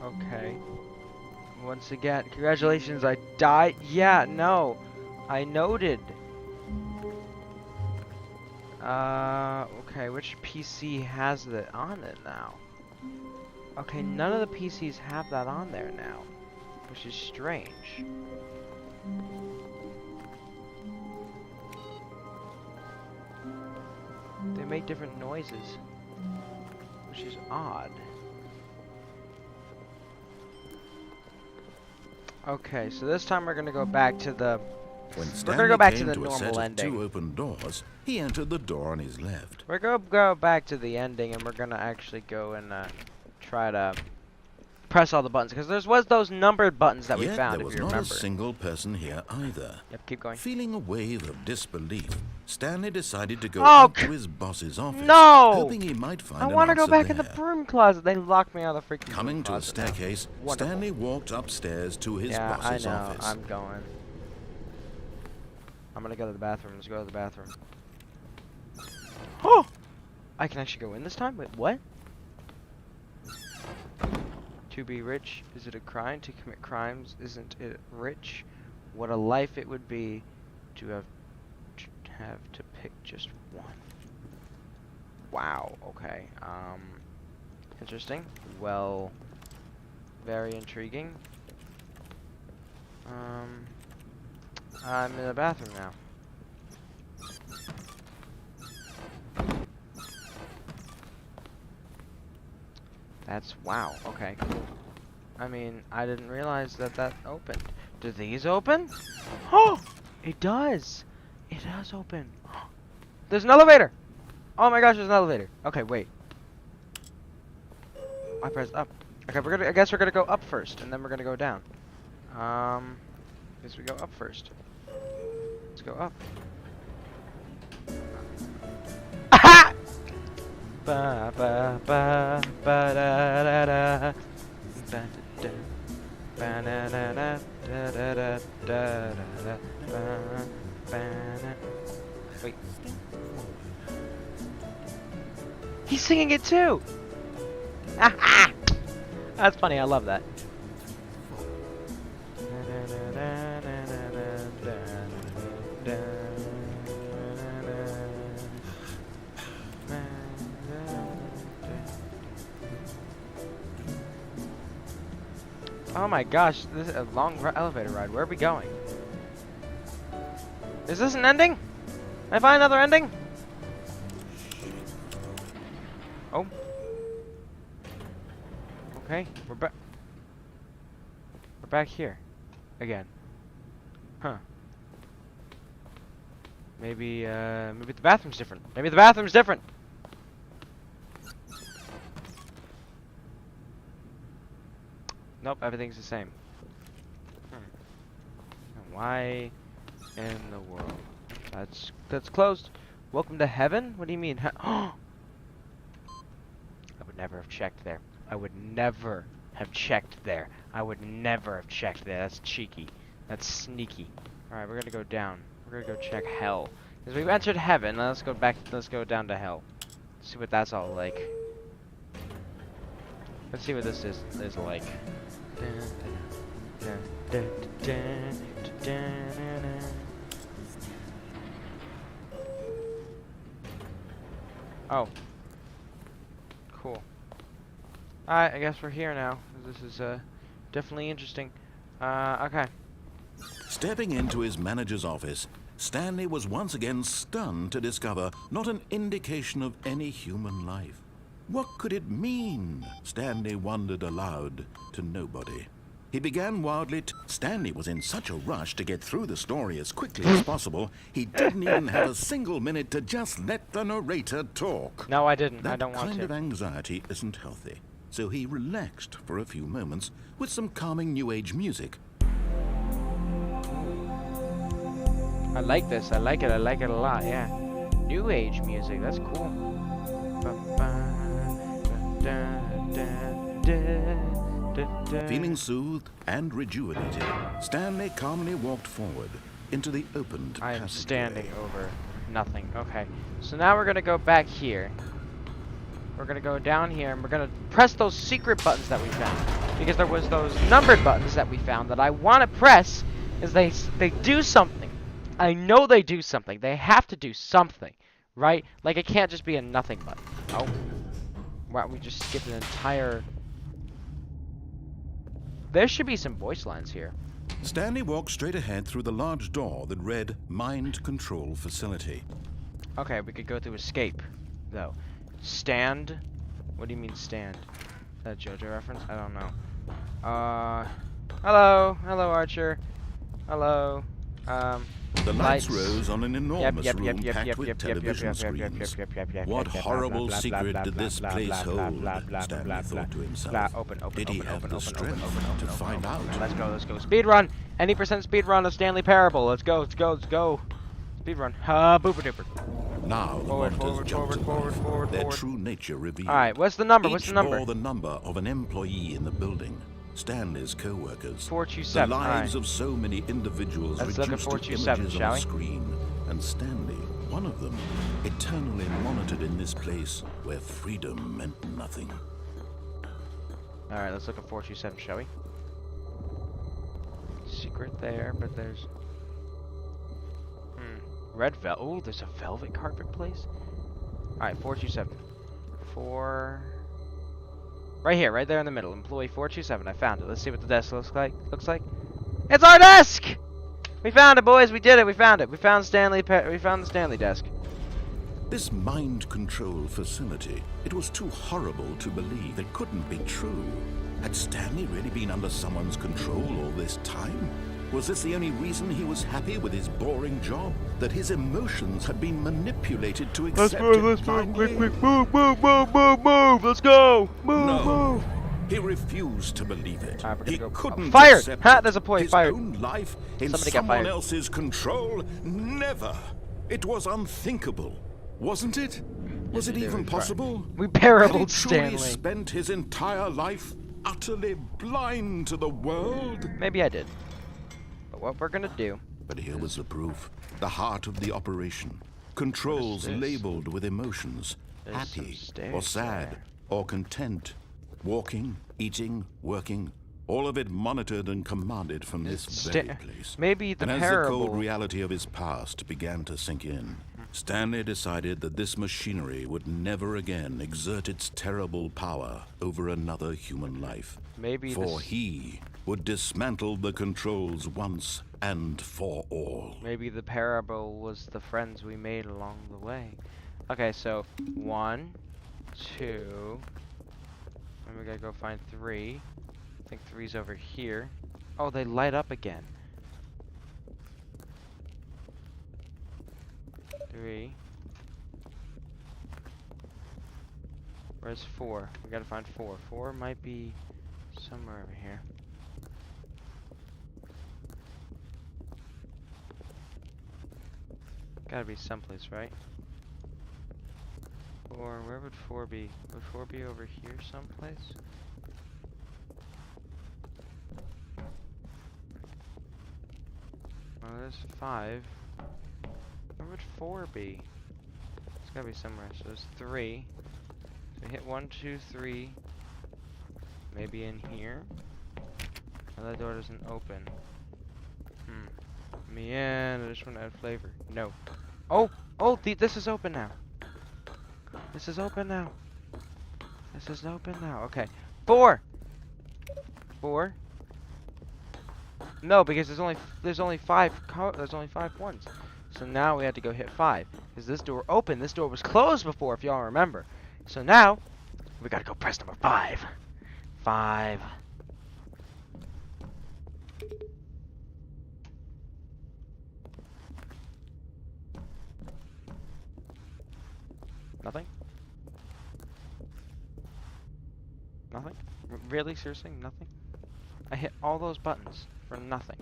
Okay. Once again, congratulations, I died. Yeah, no. I noted. Okay, which PC has that on it now? Okay, none of the PCs have that on there now, which is strange. They make different noises, which is odd. Okay, so this time we're gonna go back to the. When We're Stanley gonna go back to came the to a set normal of ending. 2 open doors, he entered the door on his left. We're gonna go back to the ending, and we're gonna actually go and try to press all the buttons, because there was those numbered buttons that we Yet found, there if was you not remember. a single person here either. Yep, keep going. Feeling a wave of disbelief, Stanley decided to go Oh, up to his boss's office, no! hoping he might find I an want to go answer back in the there. broom closet. They locked me out of the freaking Coming broom to a closet now. staircase, Wonderful. Stanley walked upstairs to his Yeah, boss's I know. office. I'm going. I'm gonna go to the bathroom. Let's go to the bathroom. Oh! I can actually go in this time? Wait, what? To be rich, is it a crime? To commit crimes, isn't it rich? What a life it would be to have to pick just one. Wow, okay. Interesting. Well, very intriguing. I'm in the bathroom now. That's wow. Okay, cool. I mean, I didn't realize that that opened. Do these open? Oh, it does. It does open. There's an elevator. Oh my gosh, there's an elevator. Okay, wait. I pressed up. Okay, I guess we're gonna go up first, and then we're gonna go down. Guess we go up first. Let's go up. Aha! Ba ba ba ba da da da ba da ba da da da da da da da da ba ba. Wait. He's singing it too. Aha! That's funny. I love that. Oh my gosh, this is a long elevator ride. Where are we going? Is this an ending? Can I find another ending? Oh. Okay, we're back. We're back here. Again. Huh. Maybe the bathroom's different. Maybe the bathroom's different. Nope, everything's the same. Why in the world? That's closed. Welcome to heaven? What do you mean? I would never have checked there. I would never have checked there. I would never have checked there. That's cheeky. That's sneaky. Alright, we're gonna go down. We're gonna go check hell. Because we've entered heaven, now let's go back, let's go down to hell. See what that's all like. Let's see what this is like. Oh. Cool. Alright, I guess we're here now. This is definitely interesting. Okay. Stepping into his manager's office, Stanley was once again stunned to discover not an indication of any human life. What could it mean? Stanley wondered aloud to nobody. He began wildly Stanley was in such a rush to get through the story as quickly as possible, he didn't even have a single minute to just let the narrator talk. No, I didn't. That I don't want kind to. of anxiety isn't healthy, so he relaxed for a few moments with some calming New Age music. I like this. I like it. I like it a lot. Yeah. New Age music. That's cool. Feeling soothed and rejuvenated, Stanley calmly walked forward into the opened I am passageway. standing over nothing. Okay. So now we're going to go back here. We're going to go down here and we're going to press those secret buttons that we found. Because there was those numbered buttons that we found that I want to press is they do something. I know they do something. They have to do something. Right? Like it can't just be a nothing button. Oh. Wow, we just skipped an entire... There should be some voice lines here. Stanley walked straight ahead through the large door that read Mind Control Facility. Okay, we could go through escape, though. Stand? What do you mean stand? Is that a JoJo reference? I don't know. Hello? Hello, Archer. Hello. The lights rose on an enormous room packed with television screens. What horrible secret did this place hold? Stanley thought to himself. Did he have the strength to find out? Let's go. Speed run! Any percent speed run of Stanley Parable. Let's go. Speed run. Booper duper. Now the monitors jumped to life, their true nature revealed. Alright, what's the number? Each bore the number of an employee in the building. Stanley's co-workers, 427. the lives of so many individuals Let's look at reduced to 427, images shall on we? a screen, and Stanley, one of them, eternally monitored in this place where freedom meant nothing. Alright, let's look at 427, shall we? Secret there, but there's... Red velvet. Oh, there's a velvet carpet place? Alright, 427. 4... Right here, right there in the middle. Employee 427. I found it. Let's see what the desk looks like. It's our desk! We found it, boys. We did it. We found it. We found the Stanley desk. This mind control facility, it was too horrible to believe. It couldn't be true. Had Stanley really been under someone's control all this time? Was this the only reason he was happy with his boring job? That his emotions had been manipulated to accept it blindly? Move! Let's go! No. He refused to believe it. He couldn't fired! accept Ha! There's a point. his Fired. own life in Somebody got someone fired. else's control. Never. It was unthinkable, wasn't it? Was it even possible? We Had he paralleled truly Stanley. spent his entire life utterly blind to the world? Maybe I did. But what we're gonna do... But here was the proof. The heart of the operation. Controls What is this? labeled with emotions. There's some Happy stairs or sad there. or content. Walking, eating, working. All of it monitored and commanded from this very place. Maybe the And as parable... the cold reality of his past began to sink in, Stanley decided that this machinery would never again exert its terrible power over another human life. Maybe For this... he would dismantle the controls once and for all. Maybe the parable was the friends we made along the way. Okay, so 1, 2, and we gotta go find 3. I think 3's over here. Oh, they light up again. 3. Where's 4? We gotta find 4. 4 might be somewhere over here. Gotta be someplace, right? 4. Where would 4 be? Would 4 be over here someplace? Oh, there's 5. Where would 4 be? It's gotta be somewhere. So there's 3. So hit 1, 2, 3. Maybe in here. Oh, that door doesn't open. Let me in. I just want to add flavor. No. Oh! Oh! This is open now. This is open now. This is open now. Okay. 4! 4. No, because there's only 5 ones. So now we have to go hit 5. Because this door opened. This door was closed before, if y'all remember. So now, we gotta go press number 5. 5. Nothing? Nothing? Really? Seriously? Nothing? I hit all those buttons for nothing.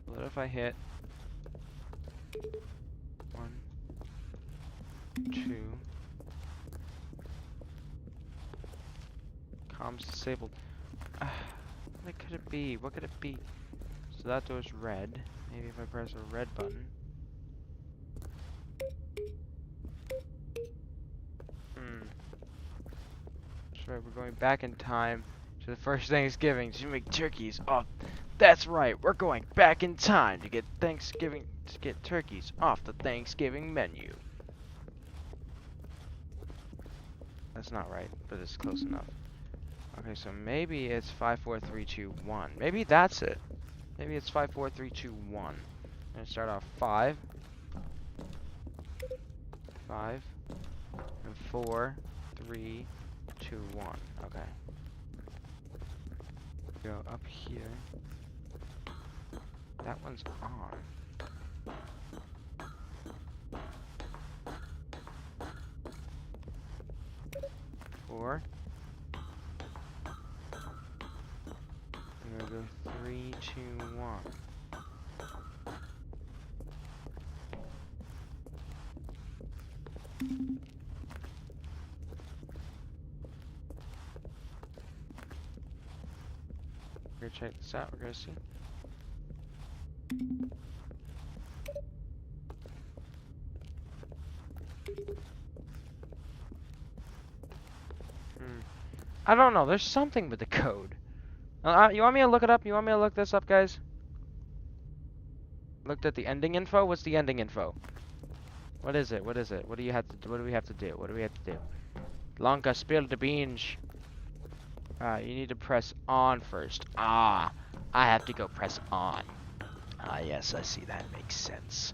What if I hit 1, 2. Comms disabled. What could it be? What could it be? So that door's red. Maybe if I press a red button. That's right, we're going back in time to the first Thanksgiving to make turkeys. Oh, that's right, we're going back in time to get turkeys off the Thanksgiving menu. That's not right, but it's close enough. Okay, so maybe it's 5, 4, 3, 2, 1. Maybe that's it. Maybe it's 5, 4, 3, 2, 1. I'm gonna start off 5, 5, and 4, 3, 2, 1. Okay. Go up here. That one's on. 4. I'm gonna go 3, 2, 1. We're gonna check this out. We're gonna see. I don't know. There's something with the code. You want me to look it up? You want me to look this up, guys? Looked at the ending info. What's the ending info? What is it? What is it? What do you have to? What do we have to do? What do we have to do? Lanka spilled the beans. You need to press on first. I have to go press on. Yes, I see. That makes sense.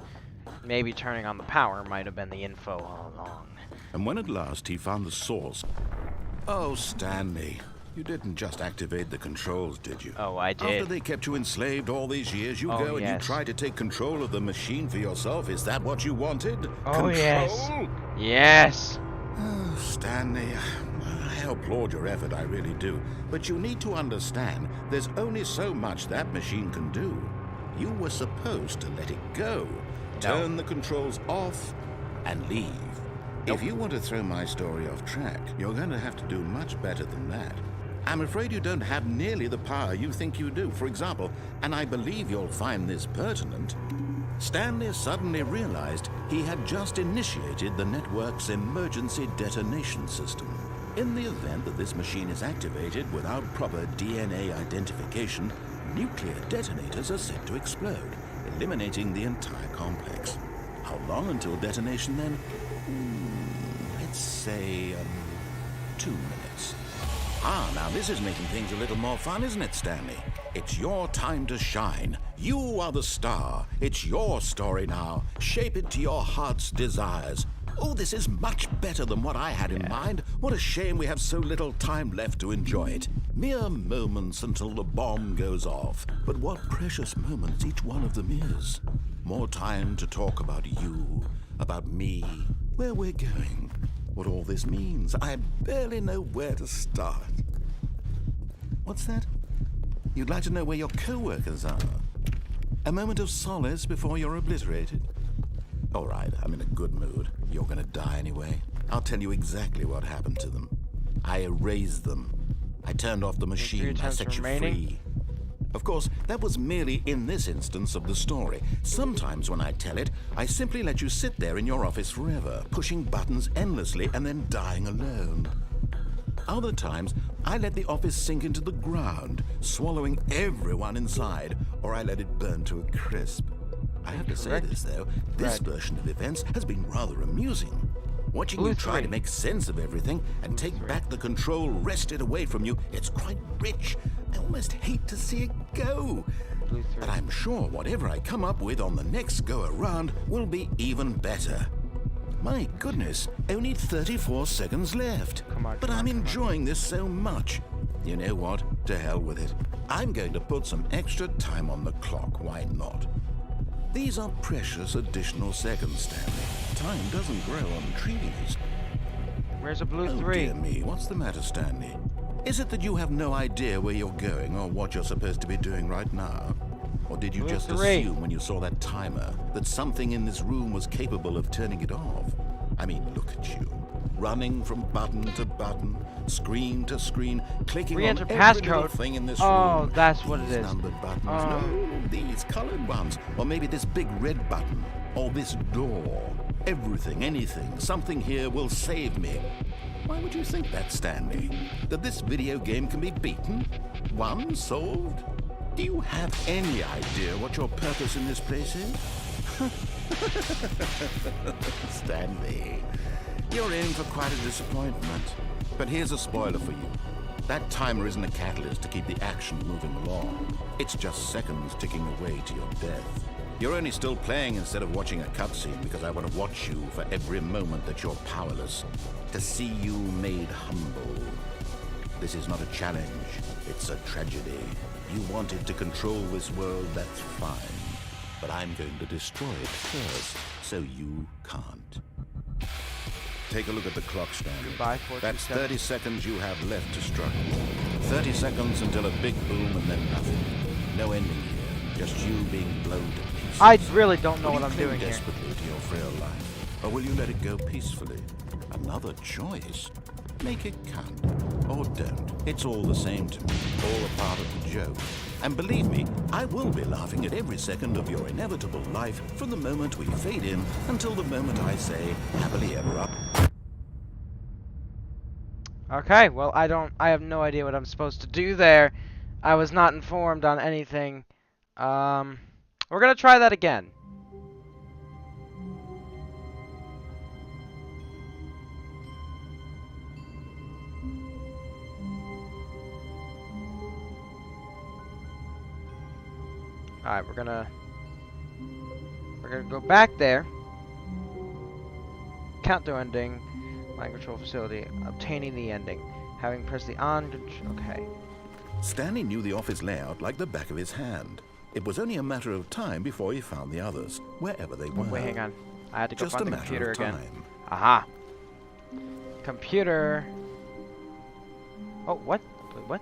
Maybe turning on the power might have been the info all along. And when at last he found the source... Oh, Stanley, you didn't just activate the controls, did you? Oh, I did. After they kept you enslaved all these years, you go and you try to take control of the machine for yourself. Is that what you wanted? Oh, control? Yes. Yes. Oh, Stanley, I applaud your effort, I really do. But you need to understand, there's only so much that machine can do. You were supposed to let it go. Turn the controls off and leave. If you want to throw my story off track, you're going to have to do much better than that. I'm afraid you don't have nearly the power you think you do. For example, and I believe you'll find this pertinent, Stanley suddenly realized he had just initiated the network's emergency detonation system. In the event that this machine is activated without proper DNA identification, nuclear detonators are set to explode, eliminating the entire complex. How long until detonation then? Let's say 2 minutes. Now this is making things a little more fun, isn't it, Stanley? It's your time to shine. You are the star. It's your story now. Shape it to your heart's desires. Oh, this is much better than what I had in mind. What a shame we have so little time left to enjoy it. Mere moments until the bomb goes off. But what precious moments each one of them is. More time to talk about you, about me, where we're going, what all this means. I barely know where to start. What's that? You'd like to know where your co-workers are? A moment of solace before you're obliterated? All right, I'm in a good mood. You're gonna die anyway. I'll tell you exactly what happened to them. I erased them. I turned off the machine. I set you free. Of course, that was merely in this instance of the story. Sometimes when I tell it, I simply let you sit there in your office forever, pushing buttons endlessly and then dying alone. Other times, I let the office sink into the ground, swallowing everyone inside, or I let it burn to a crisp. I have to say this, though, this version of events has been rather amusing. Watching you try to make sense of everything and take back the control wrested away from you, it's quite rich. I almost hate to see it go. But I'm sure whatever I come up with on the next go-around will be even better. My goodness, only 34 seconds left. But I'm enjoying this so much. You know what? To hell with it. I'm going to put some extra time on the clock. Why not? These are precious additional seconds, Stanley. Time doesn't grow on trees. Where's a blue 3? Oh dear me, what's the matter, Stanley? Is it that you have no idea where you're going or what you're supposed to be doing right now? Or did you just assume when you saw that timer that something in this room was capable of turning it off? I mean, look at you. Running from button to button, screen to screen, clicking on every little thing in this room. Oh, that's what it is. Numbered buttons. No, these colored ones. Or maybe this big red button. Or this door. Everything, anything, something here will save me. Why would you think that, Stanley? That this video game can be beaten? Won? Solved? Do you have any idea what your purpose in this place is? Stanley, you're in for quite a disappointment. But here's a spoiler for you. That timer isn't a catalyst to keep the action moving along. It's just seconds ticking away to your death. You're only still playing instead of watching a cutscene because I want to watch you for every moment that you're powerless, to see you made humble. This is not a challenge, it's a tragedy. You wanted to control this world, that's fine. But I'm going to destroy it first, so you can't. Take a look at the clock, Stanley. That's 30 seconds you have left to struggle. 30 seconds until a big boom and then nothing. No ending here, just you being blown to pieces. I really don't know what I'm doing here. Desperately to your frail life, or will you let it go peacefully? Another choice. Make it count, or don't. It's all the same to me, all a part of the joke. And believe me, I will be laughing at every second of your inevitable life from the moment we fade in until the moment I say, happily ever up. Okay, well, I have no idea what I'm supposed to do there. I was not informed on anything. We're gonna try that again. Alright, we're gonna go back there. Count to ending. Mind control facility. Obtaining the ending. Having pressed the on. Okay. Stanley knew the office layout like the back of his hand. It was only a matter of time before he found the others, wherever they were. Wait, hang on. I had to go Just find a the matter computer of again. time. Aha. Computer. Oh, what? Wait, what?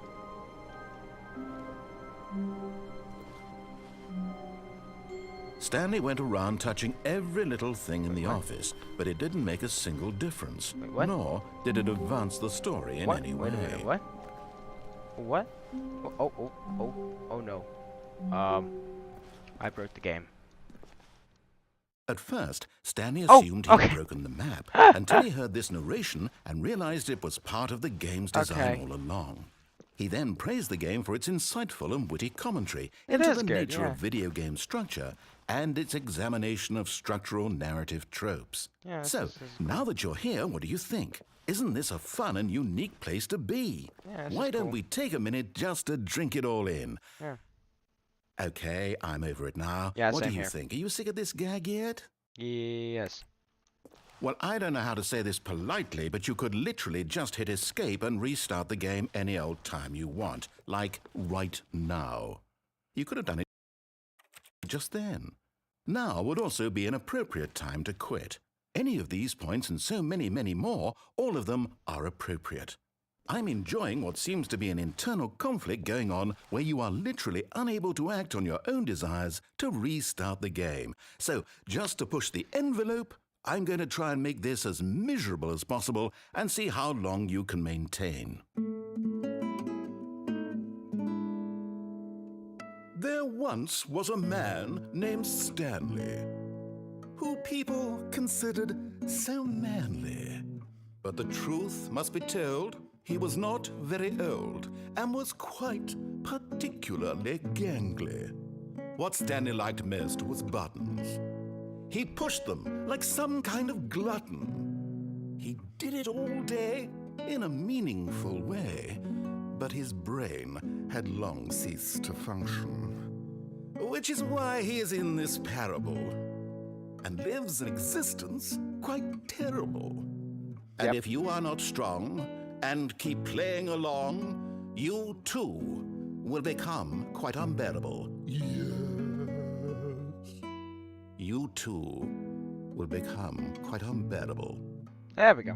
Stanley went around touching every little thing in the office, but it didn't make a single difference. Wait, what? Nor did it advance the story in any way. Wait a minute, what? What? Oh no. I broke the game. At first, Stanley assumed okay. he'd broken the map until he heard this narration and realized it was part of the game's design all along. He then praised the game for its insightful and witty commentary into the nature of video game structure and its examination of structural narrative tropes. Yeah, so, now that you're here, what do you think? Isn't this a fun and unique place to be? Yeah, Why don't we take a minute just to drink it all in? Yeah. Okay, I'm over it now. Yeah, what do same you here. think? Are you sick of this gag yet? Yes. Well, I don't know how to say this politely, but you could literally just hit escape and restart the game any old time you want. Like right now. You could have done it just then. Now would also be an appropriate time to quit. Any of these points and so many, many more, all of them are appropriate. I'm enjoying what seems to be an internal conflict going on where you are literally unable to act on your own desires to restart the game. So, just to push the envelope, I'm going to try and make this as miserable as possible and see how long you can maintain. There once was a man named Stanley, who people considered so manly. But the truth must be told, he was not very old and was quite particularly gangly. What Stanley liked most was buttons. He pushed them like some kind of glutton. He did it all day in a meaningful way, but his brain had long ceased to function. Which is why he is in this parable and lives an existence quite terrible. And if you are not strong and keep playing along, you too will become quite unbearable. Yes. You too will become quite unbearable. There we go.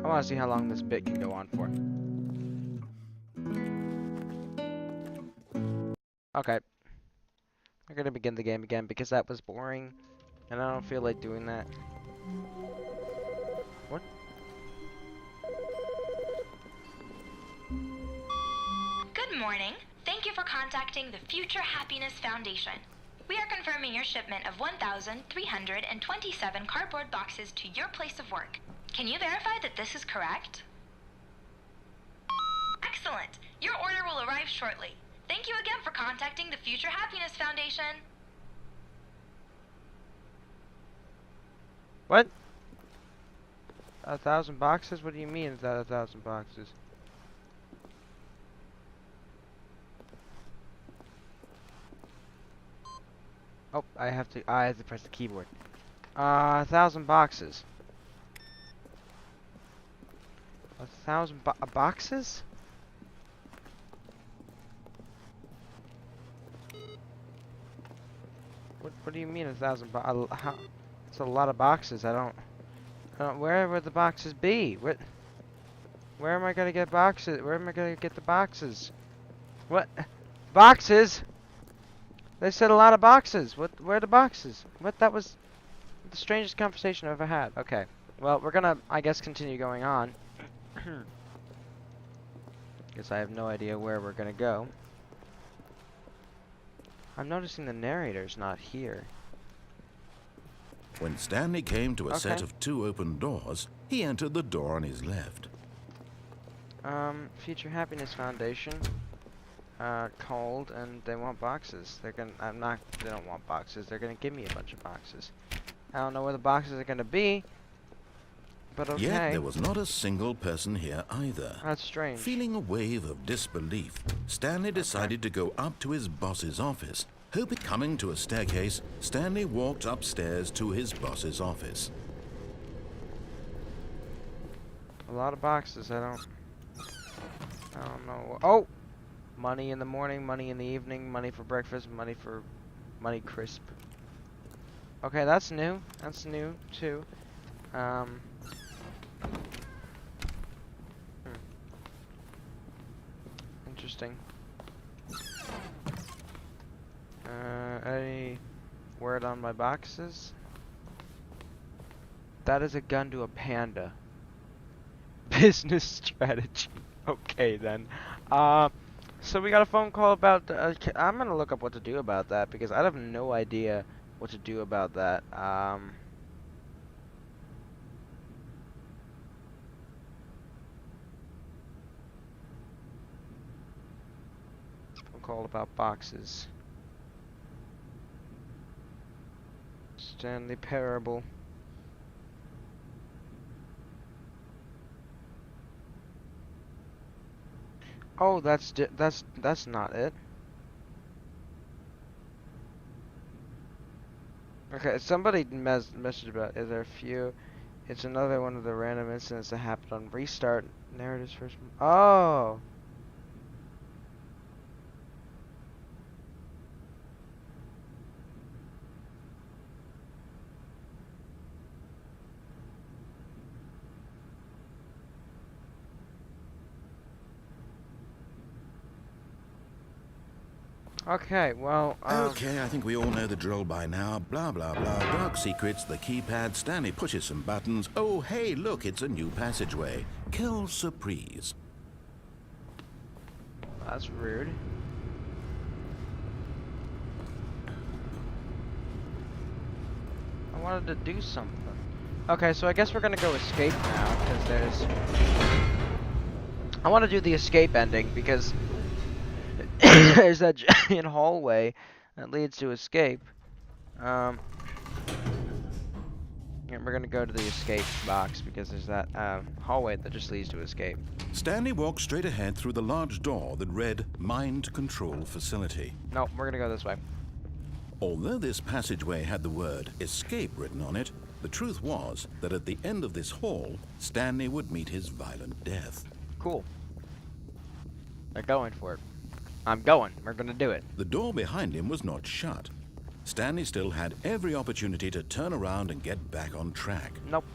I want to see how long this bit can go on for. Okay. We're gonna begin the game again because that was boring, and I don't feel like doing that. What? Good morning. Thank you for contacting the Future Happiness Foundation. We are confirming your shipment of 1,327 cardboard boxes to your place of work. Can you verify that this is correct? Excellent. Your order will arrive shortly. Thank you again for contacting the Future Happiness Foundation. What? 1,000 boxes? What do you mean is that 1,000 boxes? Oh, I have to press the keyboard. 1,000 boxes. 1,000 boxes? What do you mean 1,000 how? It's a lot of boxes. I don't. Where would the boxes be? Where am I gonna get boxes? Where am I gonna get the boxes? What? Boxes? They said a lot of boxes. Where are the boxes? What? That was the strangest conversation I've ever had. Okay. Well, we're gonna, I guess, continue going on. Guess I have no idea where we're gonna go. I'm noticing the narrator's not here. When Stanley came to a set of 2 open doors, he entered the door on his left. Future Happiness Foundation called and they want boxes. They don't want boxes. They're gonna give me a bunch of boxes. I don't know where the boxes are gonna be, but okay. Yet there was not a single person here either. That's strange. Feeling a wave of disbelief, Stanley decided to go up to his boss's office. Coming to a staircase, Stanley walked upstairs to his boss's office. A lot of boxes. I don't know. Oh! Money in the morning, money in the evening, money for breakfast, money crisp. Okay, that's new. That's new too. Interesting. Any word on my boxes? That is a gun to a panda. Business strategy. Okay then. So we got a phone call about. I'm gonna look up what to do about that because I have no idea what to do about that. Phone call about boxes. Stanley Parable. Oh, that's not it. Okay, somebody messaged about. Is there a few? It's another one of the random incidents that happened on restart. Narrative's first. Oh. Okay, well, Okay, I think we all know the drill by now. Blah, blah, blah. Dark secrets, the keypad. Stanley pushes some buttons. Oh, hey, look, it's a new passageway. Quelle surprise. that's rude. I wanted to do something. Okay, so I guess we're gonna go escape now, because there's... I want to do the escape ending, because there's that giant hallway that leads to escape. And we're gonna go to the escape box, because there's that hallway that just leads to escape. Stanley walked straight ahead through the large door that read Mind Control Facility. Nope, we're gonna go this way. Although this passageway had the word escape written on it, the truth was that at the end of this hall, Stanley would meet his violent death. Cool. They're going for it. I'm going. We're gonna do it. The door behind him was not shut. Stanley still had every opportunity to turn around and get back on track. Nope.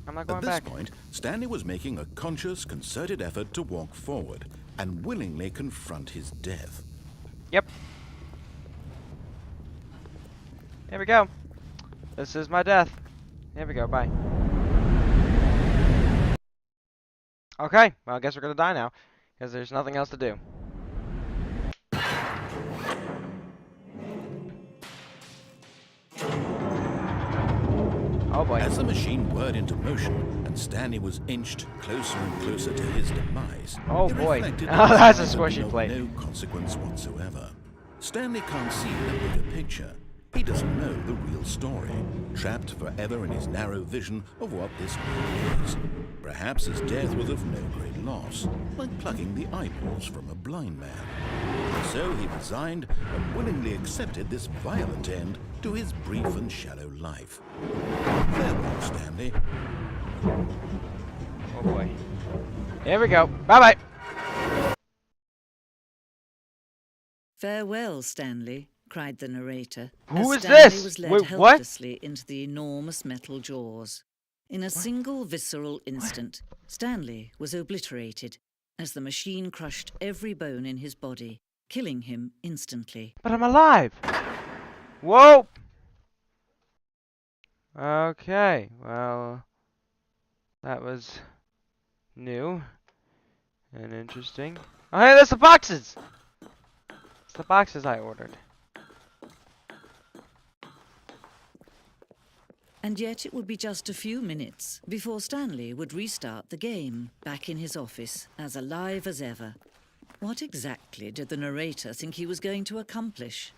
I'm not going At this back. point, Stanley was making a conscious, concerted effort to walk forward and willingly confront his death. Yep. Here we go. This is my death. Here we go. Bye. Okay. Well, I guess we're gonna die now, because there's nothing else to do. Oh boy. As the machine whirred into motion and Stanley was inched closer and closer to his demise, Oh it boy. reflected Oh, that that's a the squishy of plate. No consequence whatsoever. Stanley can't see the bigger picture. He doesn't know the real story, trapped forever in his narrow vision of what this world is. Perhaps his death was of no great loss, like plucking the eyeballs from a blind man. So he resigned and willingly accepted this violent end to his brief and shallow life. Farewell, Stanley. Oh boy. Here we go. Bye bye. Farewell, Stanley, cried the narrator. Who as is Stanley this? was led Wait, what? helplessly into the enormous metal jaws. In a single visceral instant, Stanley was obliterated as the machine crushed every bone in his body, killing him instantly. But I'm alive. Whoa. Okay. Well, that was new and interesting. Oh, hey, there's the boxes. It's the boxes I ordered. And yet it would be just a few minutes before Stanley would restart the game, back in his office, as alive as ever. What exactly did the narrator think he was going to accomplish?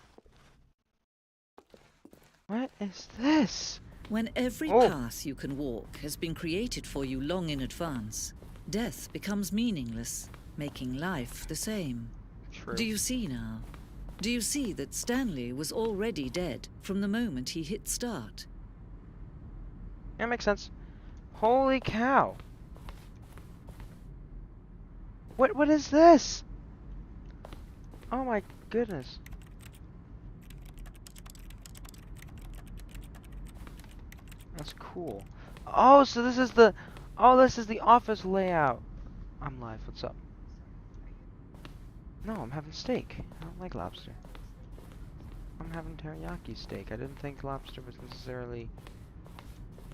What is this? When every path you can walk has been created for you long in advance, death becomes meaningless, making life the same. True. Do you see now? Do you see that Stanley was already dead from the moment he hit start? That makes sense. Holy cow. What is this? Oh my goodness. That's cool. Oh, so this is the office layout. I'm live. What's up? No, I'm having steak. I don't like lobster. I'm having teriyaki steak. I didn't think lobster was necessarily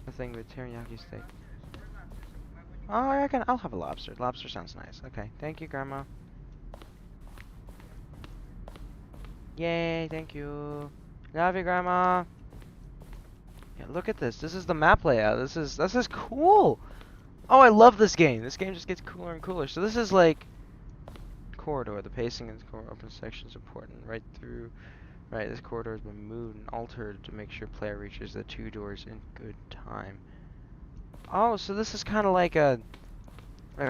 a thing with teriyaki steak. Oh, I reckon I'll have a lobster. Lobster sounds nice. Okay, thank you, Grandma. Yay, thank you. Love you, Grandma. Yeah, look at this. This is the map layout. This is cool. Oh, I love this game. This game just gets cooler and cooler. So this is like corridor. The pacing in the open section is important. Right through. Right, this corridor has been moved and altered to make sure player reaches the 2 doors in good time. Oh, so this is kind of like a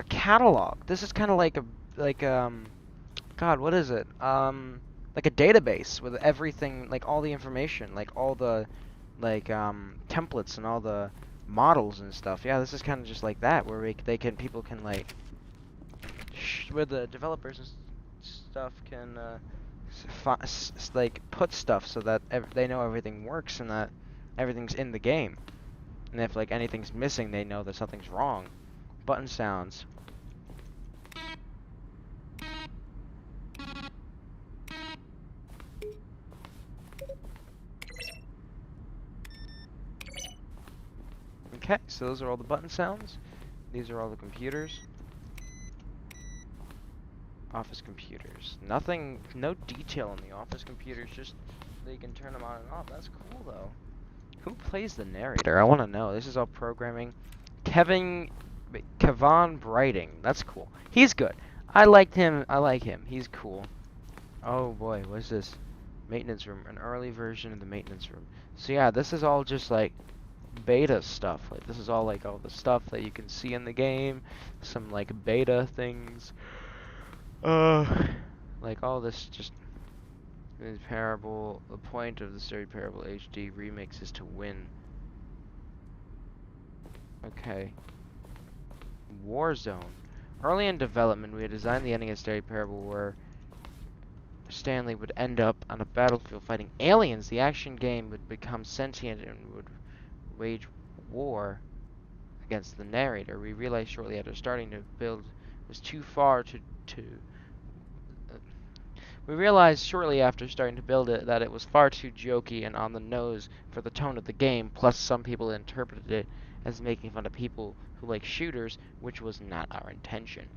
catalog. This is kind of like God, what is it? Like a database with everything, like all the information, like all the templates and all the models and stuff. Yeah, this is kind of just like that, where people can like where the developers and stuff can like put stuff so that they know everything works and that everything's in the game. And if like anything's missing, they know that something's wrong. Button sounds. Okay, so those are all the button sounds. These are all the computers. Office computers. Nothing, no detail on the office computers, just they can turn them on and off. That's cool, though. Who plays the narrator? I want to know. This is all programming. Kevon Brighting. That's cool. He's good. I liked him. I like him. He's cool. Oh, boy. What's this? Maintenance room. An early version of the maintenance room. So, yeah, this is all just, like, beta stuff. Like, this is all, like, all the stuff that you can see in the game. Some, like, beta things. Like, all this just... The Parable, the point of the Sturdy Parable HD remix is to win. Okay. Warzone. Early in development, we had designed the ending of Sturdy Parable where Stanley would end up on a battlefield fighting aliens. The action game would become sentient and would wage war against the narrator. We realized shortly after starting to build was too far We realized shortly after starting to build it that it was far too jokey and on the nose for the tone of the game, plus some people interpreted it as making fun of people who like shooters, which was not our intention.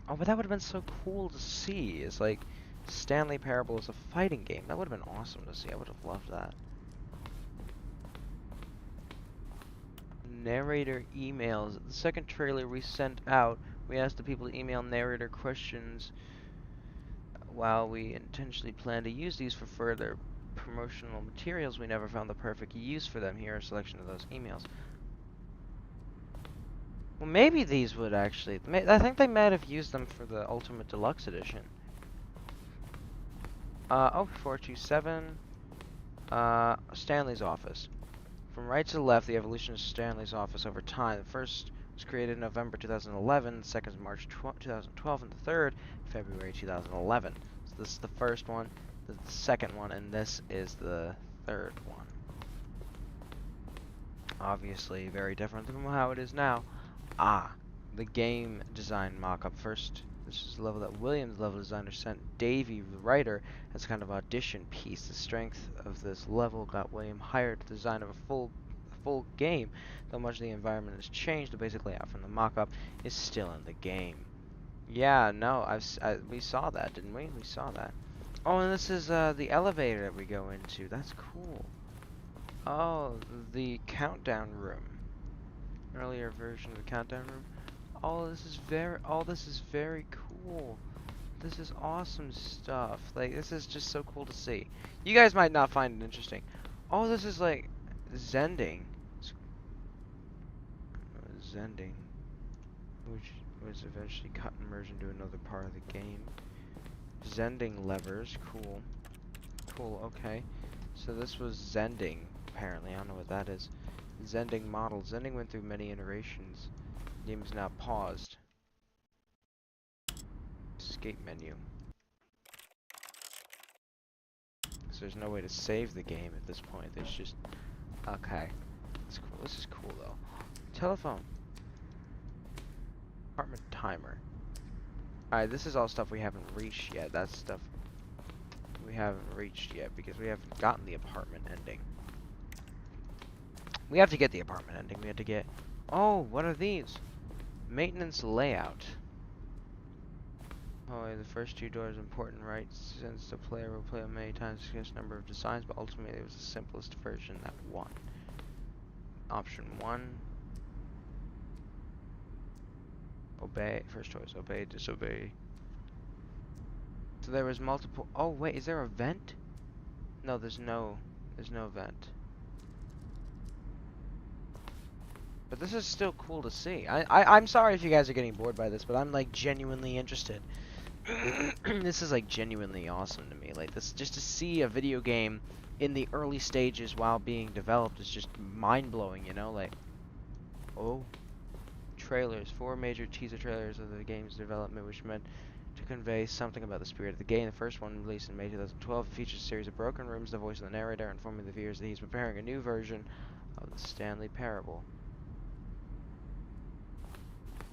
Oh, but that would have been so cool to see. It's like Stanley Parable is a fighting game. That would have been awesome to see. I would have loved that. Narrator emails. The second trailer we sent out, we asked the people to email narrator questions. While we intentionally plan to use these for further promotional materials, we never found the perfect use for them. Here are a selection of those emails. Well, maybe these would actually... I think they might have used them for the Ultimate Deluxe Edition. Oh, 427. Stanley's office. From right to left, the evolution of Stanley's office over time. The first was created in November 2011, the second is March 2012, and the third, February 2011. So this is the first one, the second one, and this is the third one. Obviously, very different from how it is now. The game design mock-up. First, this is the level that Williams, level designer, sent Davey, the writer, as kind of audition piece. The strength of this level got William hired to design of a full game. Though much of the environment has changed, the basic layout from the mock-up is still in the game. Yeah, no, we saw that, didn't we? We saw that. Oh, and this is the elevator that we go into. That's cool. Oh, the countdown room. Earlier version of the countdown room. Oh, this is very cool. This is awesome stuff. Like, this is just so cool to see. You guys might not find it interesting. Oh, this is like Zending. Zending, which was eventually cut and merged into another part of the game. Zending levers, cool. Cool, okay. So this was Zending, apparently. I don't know what that is. Zending model. Zending went through many iterations. The game is now paused. Escape menu. So there's no way to save the game at this point. There's just... Okay. That's cool. This is cool, though. Telephone. Apartment timer. Alright, this is all stuff we haven't reached yet. That's stuff we haven't reached yet because we haven't gotten the apartment ending. We have to get the apartment ending. We have to get... Oh, what are these? Maintenance layout. Oh, the first two doors important, right? Since the player will play many times, discuss number of designs, but ultimately it was the simplest version that won. Option 1. Obey. First choice. Obey, disobey. So there was multiple... Oh, wait. Is there a vent? No, there's no vent. But this is still cool to see. I'm sorry if you guys are getting bored by this, but I'm, like, genuinely interested. This is, like, genuinely awesome to me. Like, this, just to see a video game in the early stages while being developed is just mind-blowing, you know? Like, oh. Trailers. 4 major teaser trailers of the game's development, which meant to convey something about the spirit of the game. The first one, released in May 2012, features a series of broken rooms, the voice of the narrator informing the viewers that he's preparing a new version of the Stanley Parable.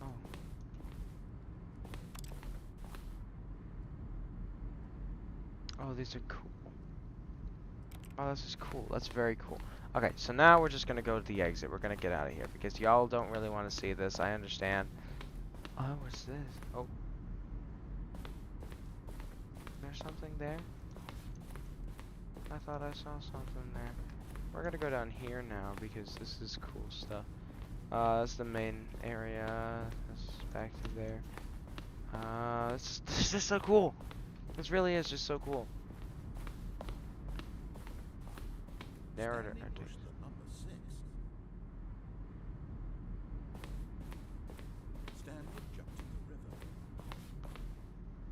Oh. Oh, these are cool. Oh, this is cool. That's very cool. Okay, so now we're just gonna go to the exit. We're gonna get out of here because y'all don't really want to see this. I understand. Oh, what's this? Oh. There's something there? I thought I saw something there. We're gonna go down here now because this is cool stuff. That's the main area. That's back to there. This is so cool. This really is just so cool. Narrator.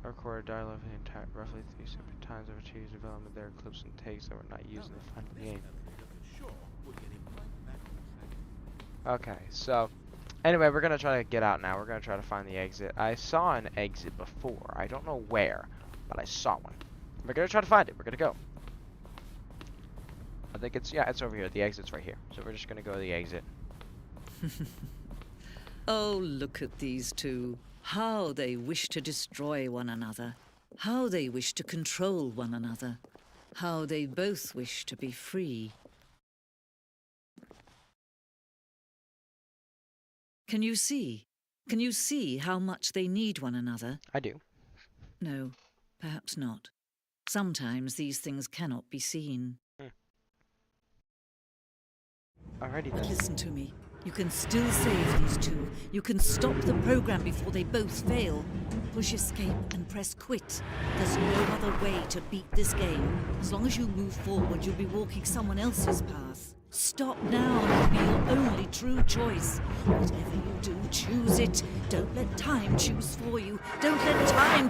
I recorded dialogue for the entire, roughly 3 separate times over 2 years of development. There are clips and takes that were not used in the final game. Okay, so anyway, we're gonna try to get out now. We're gonna try to find the exit. I saw an exit before. I don't know where, but I saw one. We're gonna try to find it. We're gonna go. I think it's, yeah, it's over here. The exit's right here. So we're just gonna go to the exit. Oh, look at these two. How they wish to destroy one another. How they wish to control one another. How they both wish to be free. Can you see? Can you see how much they need one another? I do. No, perhaps not. Sometimes these things cannot be seen. Alrighty But then. listen to me. You can still save these two. You can stop the program before they both fail. Push escape and press quit. There's no other way to beat this game. As long as you move forward, you'll be walking someone else's path. Stop now and it'll be your only true choice. Whatever you do, choose it. Don't let time choose for you. Don't let time...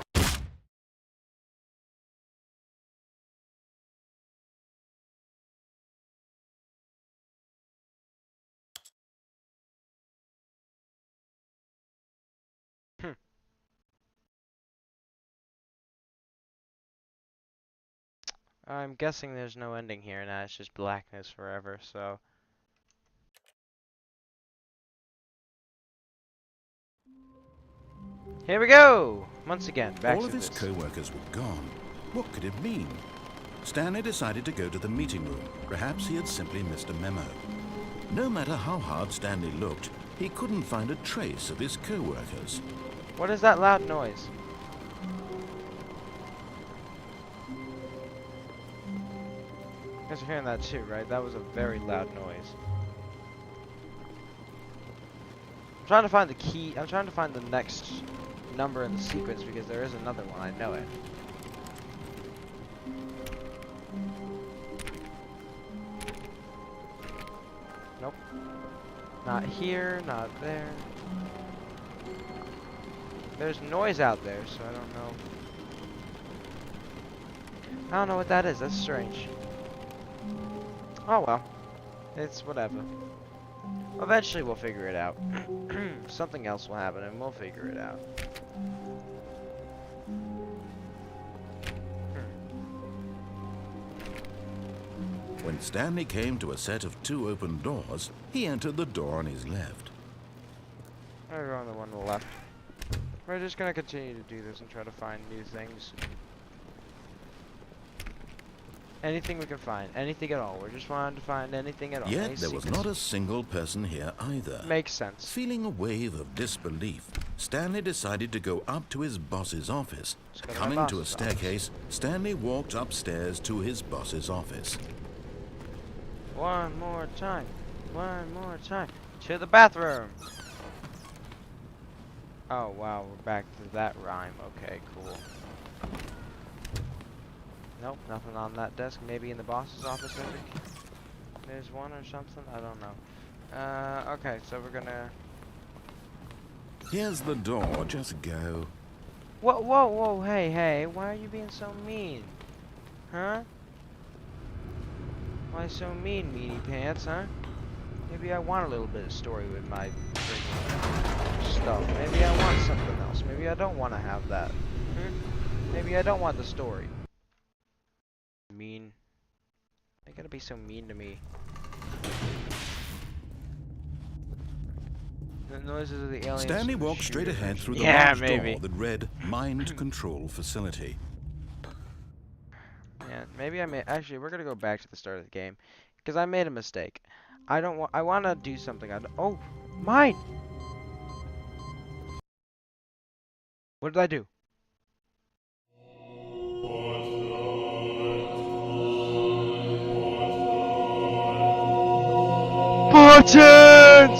I'm guessing there's no ending here now. It's just blackness forever, so... Here we go! Once again, back All to of his this. co-workers were gone. What could it mean? Stanley decided to go to the meeting room. Perhaps he had simply missed a memo. No matter how hard Stanley looked, he couldn't find a trace of his co-workers. What is that loud noise? You guys are hearing that too, right? That was a very loud noise. I'm trying to find the key. I'm trying to find the next number in the sequence because there is another one. I know it. Nope. Not here, not there. There's noise out there, so I don't know. I don't know what that is. That's strange. Oh well. It's whatever. Eventually we'll figure it out. Something else will happen and we'll figure it out. When Stanley came to a set of 2 open doors, he entered the door on his left. I'll go on the one on the left. We're just gonna continue to do this and try to find new things. Anything we can find, anything at all. We're just wanting to find anything at all. Yet Any there was secrets. not a single person here either. Makes sense. Feeling a wave of disbelief, Stanley decided to go up to his boss's office. Let's go to my Coming to a boss's staircase, Stanley walked upstairs to his boss's office. One more time. One more time. To the bathroom. Oh wow, we're back to that rhyme. Okay, cool. Nope, nothing on that desk. Maybe in the boss's office, maybe? There's one or something? I don't know. Okay, so we're gonna... Here's the door, just go. Whoa, whoa, whoa, hey, hey, why are you being so mean? Huh? Why so mean, meaty pants, huh? Maybe I want a little bit of story with my freaking stuff. Maybe I want something else. Maybe I don't want to have that. Maybe I don't want the story. Mean. They're gonna be so mean to me. The noises of the aliens. Stanley walked straight ahead through the Yeah, large maybe. door that read Mind Control Facility. Yeah, maybe I may. Actually, we're gonna go back to the start of the game. Because I made a mistake. I don't want. I want to do something. Oh, mine. What did I do? Buttons!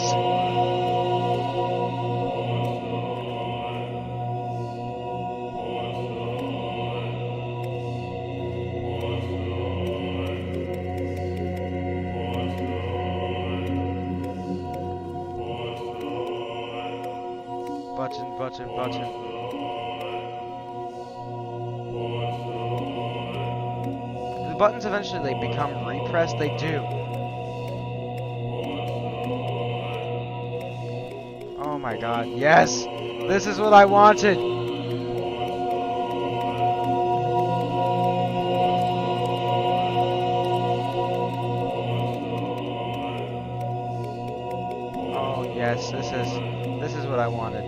Button, button, button. The buttons eventually become repressed. They do. Oh my god. Yes! This is what I wanted! Oh yes, this is what I wanted.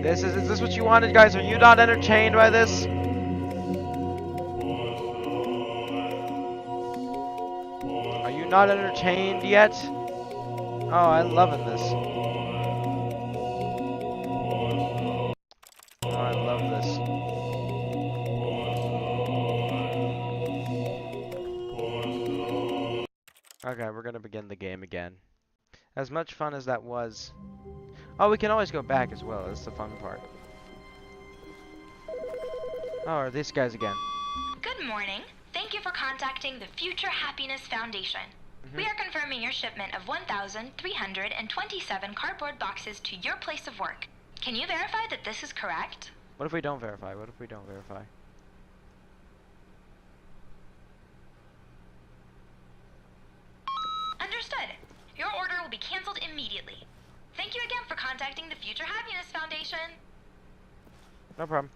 Is this what you wanted, guys? Are you not entertained by this? Are you not entertained yet? Oh, I'm loving this. Oh, I love this. Okay, we're gonna begin the game again. As much fun as that was. Oh, we can always go back as well. That's the fun part. Oh, are these guys again? Good morning. Thank you for contacting the Future Happiness Foundation. We are confirming your shipment of 1,327 cardboard boxes to your place of work. Can you verify that this is correct? What if we don't verify? What if we don't verify? Understood. Your order will be canceled immediately. Thank you again for contacting the Future Happiness Foundation. No problem.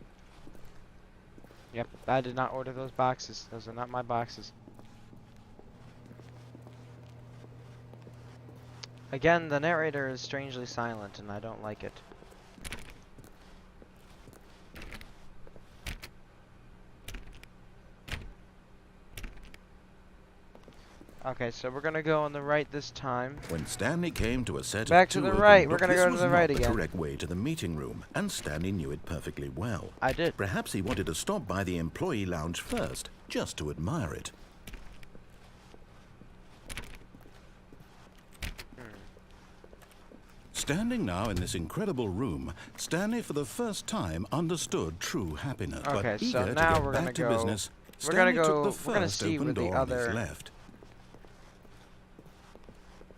Yep, I did not order those boxes. Those are not my boxes. Again, the narrator is strangely silent, and I don't like it. Okay, so we're gonna go on the right this time. When Stanley came to a set Back of to the two right. open We're gonna doors, go to this the was right not again. the correct way to the meeting room, and Stanley knew it perfectly well. I did. Perhaps he wanted to stop by the employee lounge first, just to admire it. Standing now in this incredible room, Stanley for the first time understood true happiness. Okay, But so eager to now get we're back gonna to go- business, we're gonna Stanley go- took the we're gonna first see open where the door on his other- left.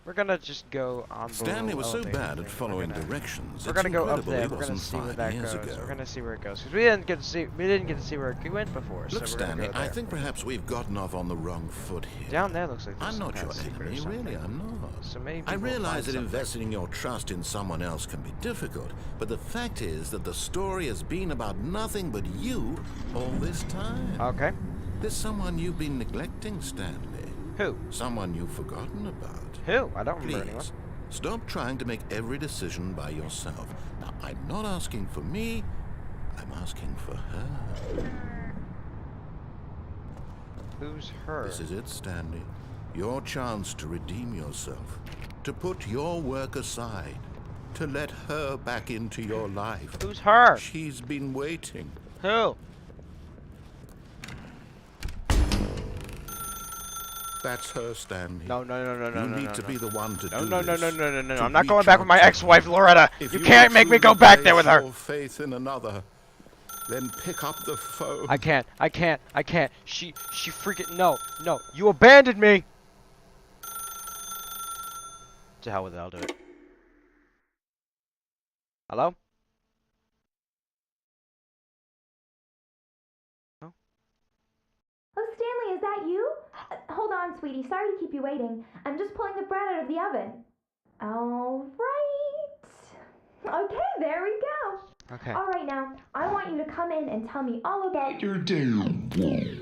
We're gonna just go on. Stanley was so elevator bad thing. at following We're gonna- directions. We're it's gonna go up incredible there. he We're gonna wasn't see where 5 that years goes. ago. We're gonna see where it goes because we didn't get to see where we went before. Look, so we're Stanley, gonna go I there. think perhaps we've gotten off on the wrong foot here. Down there looks like there's I'm some not kind your of secret or enemy, something. really, I'm not. So maybe I we'll realize find that something. investing your trust in someone else can be difficult, but the fact is that the story has been about nothing but you all this time. Okay. There's someone you've been neglecting, Stanley. Who? Someone you've forgotten about. Who? I don't remember Please, anyone. stop trying to make every decision by yourself. Now, I'm not asking for me, I'm asking for her. Who's her? This is it, Stanley. Your chance to redeem yourself. To put your work aside. To let her back into your life. Who's her? She's been waiting. Who? That's her, Stanley. No. You need to be the one to do No. this. To I'm not going reach back out with my to ex-wife, her. Loretta. If You can't make me go truly back there with place her. your faith in another, then pick up the phone. I can't. She freaking no. You abandoned me. To hell with it. I'll do it. Hello? Oh, Stanley, is that you? Hold on, sweetie. Sorry to keep you waiting. I'm just pulling the bread out of the oven. All right. Okay, there we go. Okay. All right, now, I want you to come in and tell me all about your day.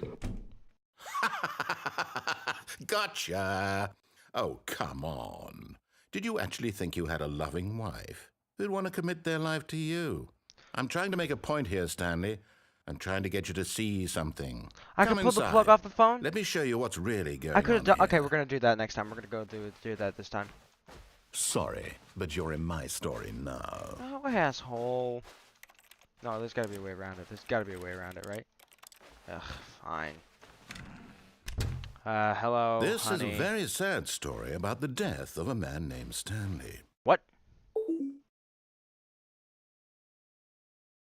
Gotcha. Oh, come on. Did you actually think you had a loving wife who'd want to commit their life to you? I'm trying to make a point here, Stanley. I'm trying to get you to see something. I Come could pull the inside. plug off the phone? Let me show you what's really going I could have on done. here. Okay, we're gonna do that next time. We're gonna go do that this time. Sorry, but you're in my story now. Oh, asshole. No, there's gotta be a way around it. There's gotta be a way around it, right? Ugh, fine. Hello, This honey. is a very sad story about the death of a man named Stanley. What?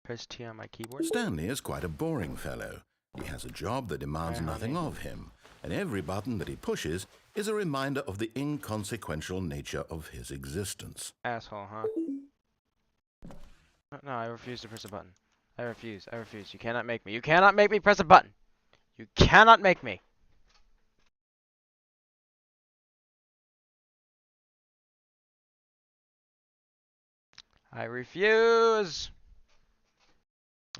Press T on my keyboard. Stanley is quite a boring fellow. He has a job that demands Hi, nothing honey. of him, and every button that he pushes is a reminder of the inconsequential nature of his existence. Asshole, huh? No, I refuse to press a button. I refuse. I refuse. You cannot make me. You cannot make me press a button. You cannot make me. I refuse.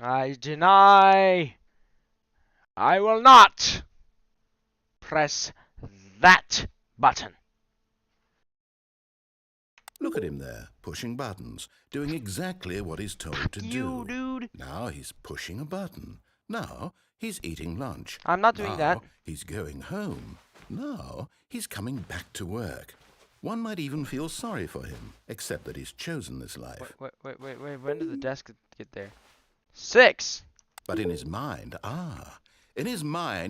I deny. I will not press that button. Look at him there, pushing buttons, doing exactly what he's told to You, do. dude. Now he's pushing a button. Now he's eating lunch. I'm not doing Now that. He's going home. Now he's coming back to work. One might even feel sorry for him, except that he's chosen this life. Wait. When did the desk get there? 6. But in his mind,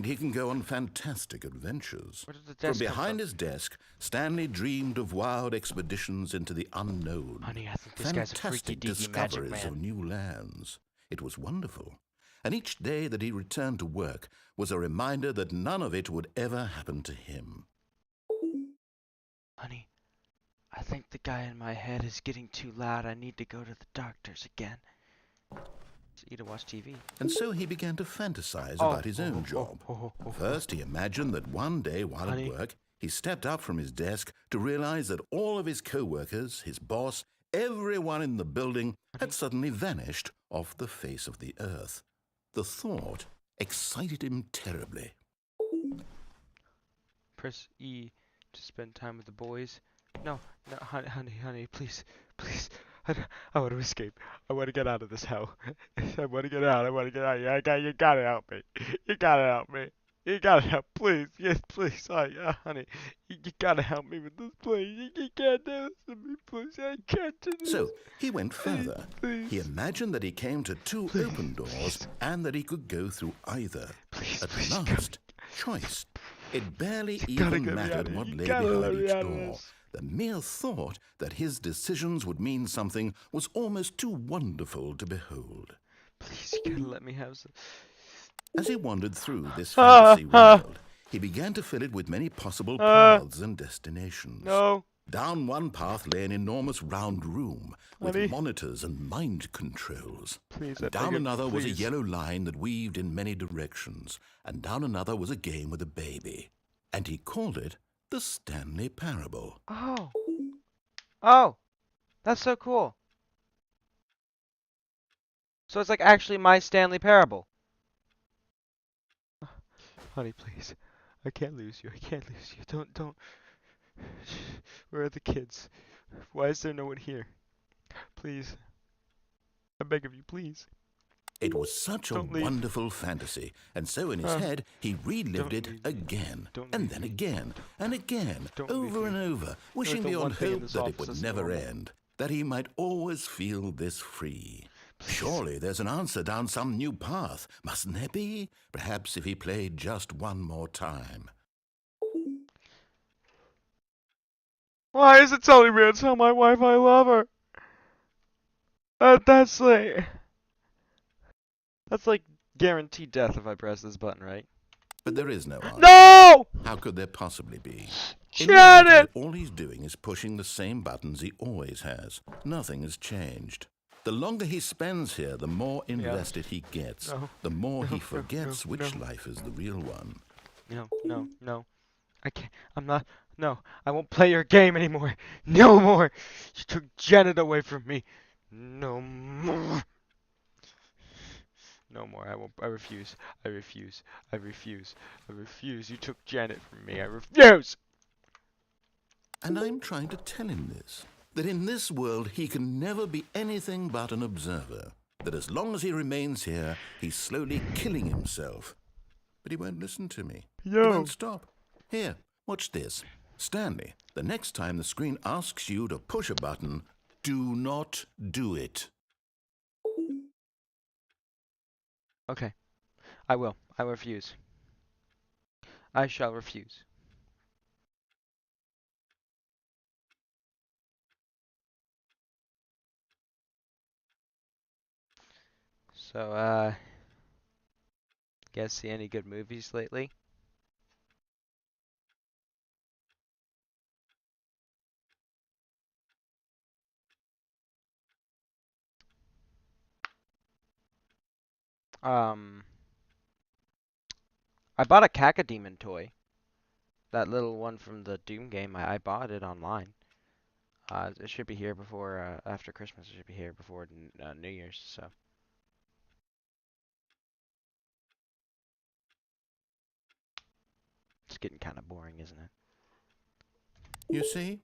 he can go on fantastic adventures. Where did the From desk come behind from? his desk, Stanley dreamed of wild expeditions into the unknown. Honey, I think this guy's a freaky Fantastic deaky magic discoveries of man. new lands. It was wonderful. And each day that he returned to work was a reminder that none of it would ever happen to him. Honey, I think the guy in my head is getting too loud. I need to go to the doctor's again. Let's eat and watch TV. And so he began to fantasize about his own job. First, he imagined that one day while Honey. at work, he stepped up from his desk to realize that all of his co-workers, his boss, everyone in the building had suddenly vanished off the face of the earth. The thought excited him terribly. Press E to spend time with the boys. No, honey, please. I want to escape. I want to get out of this hell. I want to get out. You gotta help me. You gotta help, please. Yes, please. Honey, you gotta help me with this, please. You can't do this to me, please. I can't do this. So he went further. Please. He imagined that he came to two open doors and that he could go through either. Please, At please, last, choice. It barely gotta even get me out mattered of what here. You lay gotta let behind me each out of door. this. The mere thought that his decisions would mean something was almost too wonderful to behold. Please, you gotta let me have some. As he wandered through this fantasy world, he began to fill it with many possible paths and destinations. No. Down one path lay an enormous round room with Honey. monitors and mind controls. Please, And down another was a please. yellow line that weaved in many directions. And down another was a game with a baby. And he called it the Stanley Parable. Oh, that's so cool. So it's like actually my Stanley Parable. Honey, please. I can't lose you. Don't. Where are the kids? Why is there no one here? Please. I beg of you, please. It was such a Don't leave. wonderful fantasy, and so in his head he relived Don't it leave me. again, Don't and leave then me. again, and again, Don't leave over me. and over, wishing the beyond one thing in hope this that it office would that's never normal. end, that he might always feel this free. Surely there's an answer down some new path, mustn't there be? Perhaps if he played just one more time. Why is it telling me to tell my wife I love her? That's like guaranteed death if I press this button, right? But there is no answer. No! How could there possibly be? In Janet! reality, all he's doing is pushing the same buttons he always has. Nothing has changed. The longer he spends here, the more invested he gets. No. The more he No, forgets no, which no. life is the real one. No. I can't. I'm not. No, I won't play your game anymore. No more. You took Janet away from me. No more. No more. I won't. I refuse. You took Janet from me. I refuse. And I'm trying to tell him this. That in this world he can never be anything but an observer. that as long as he remains here, he's slowly killing himself. But he won't listen to me. Yo. He won't stop. Here, watch this. Stanley, the next time the screen asks you to push a button, do not do it. Okay. I will. I refuse. I shall refuse. So, guys see any good movies lately? I bought a Cacodemon toy. That little one from the Doom game. I bought it online. It should be here before, after Christmas. It should be here before New Year's, so. It's getting kind of boring, isn't it? You see?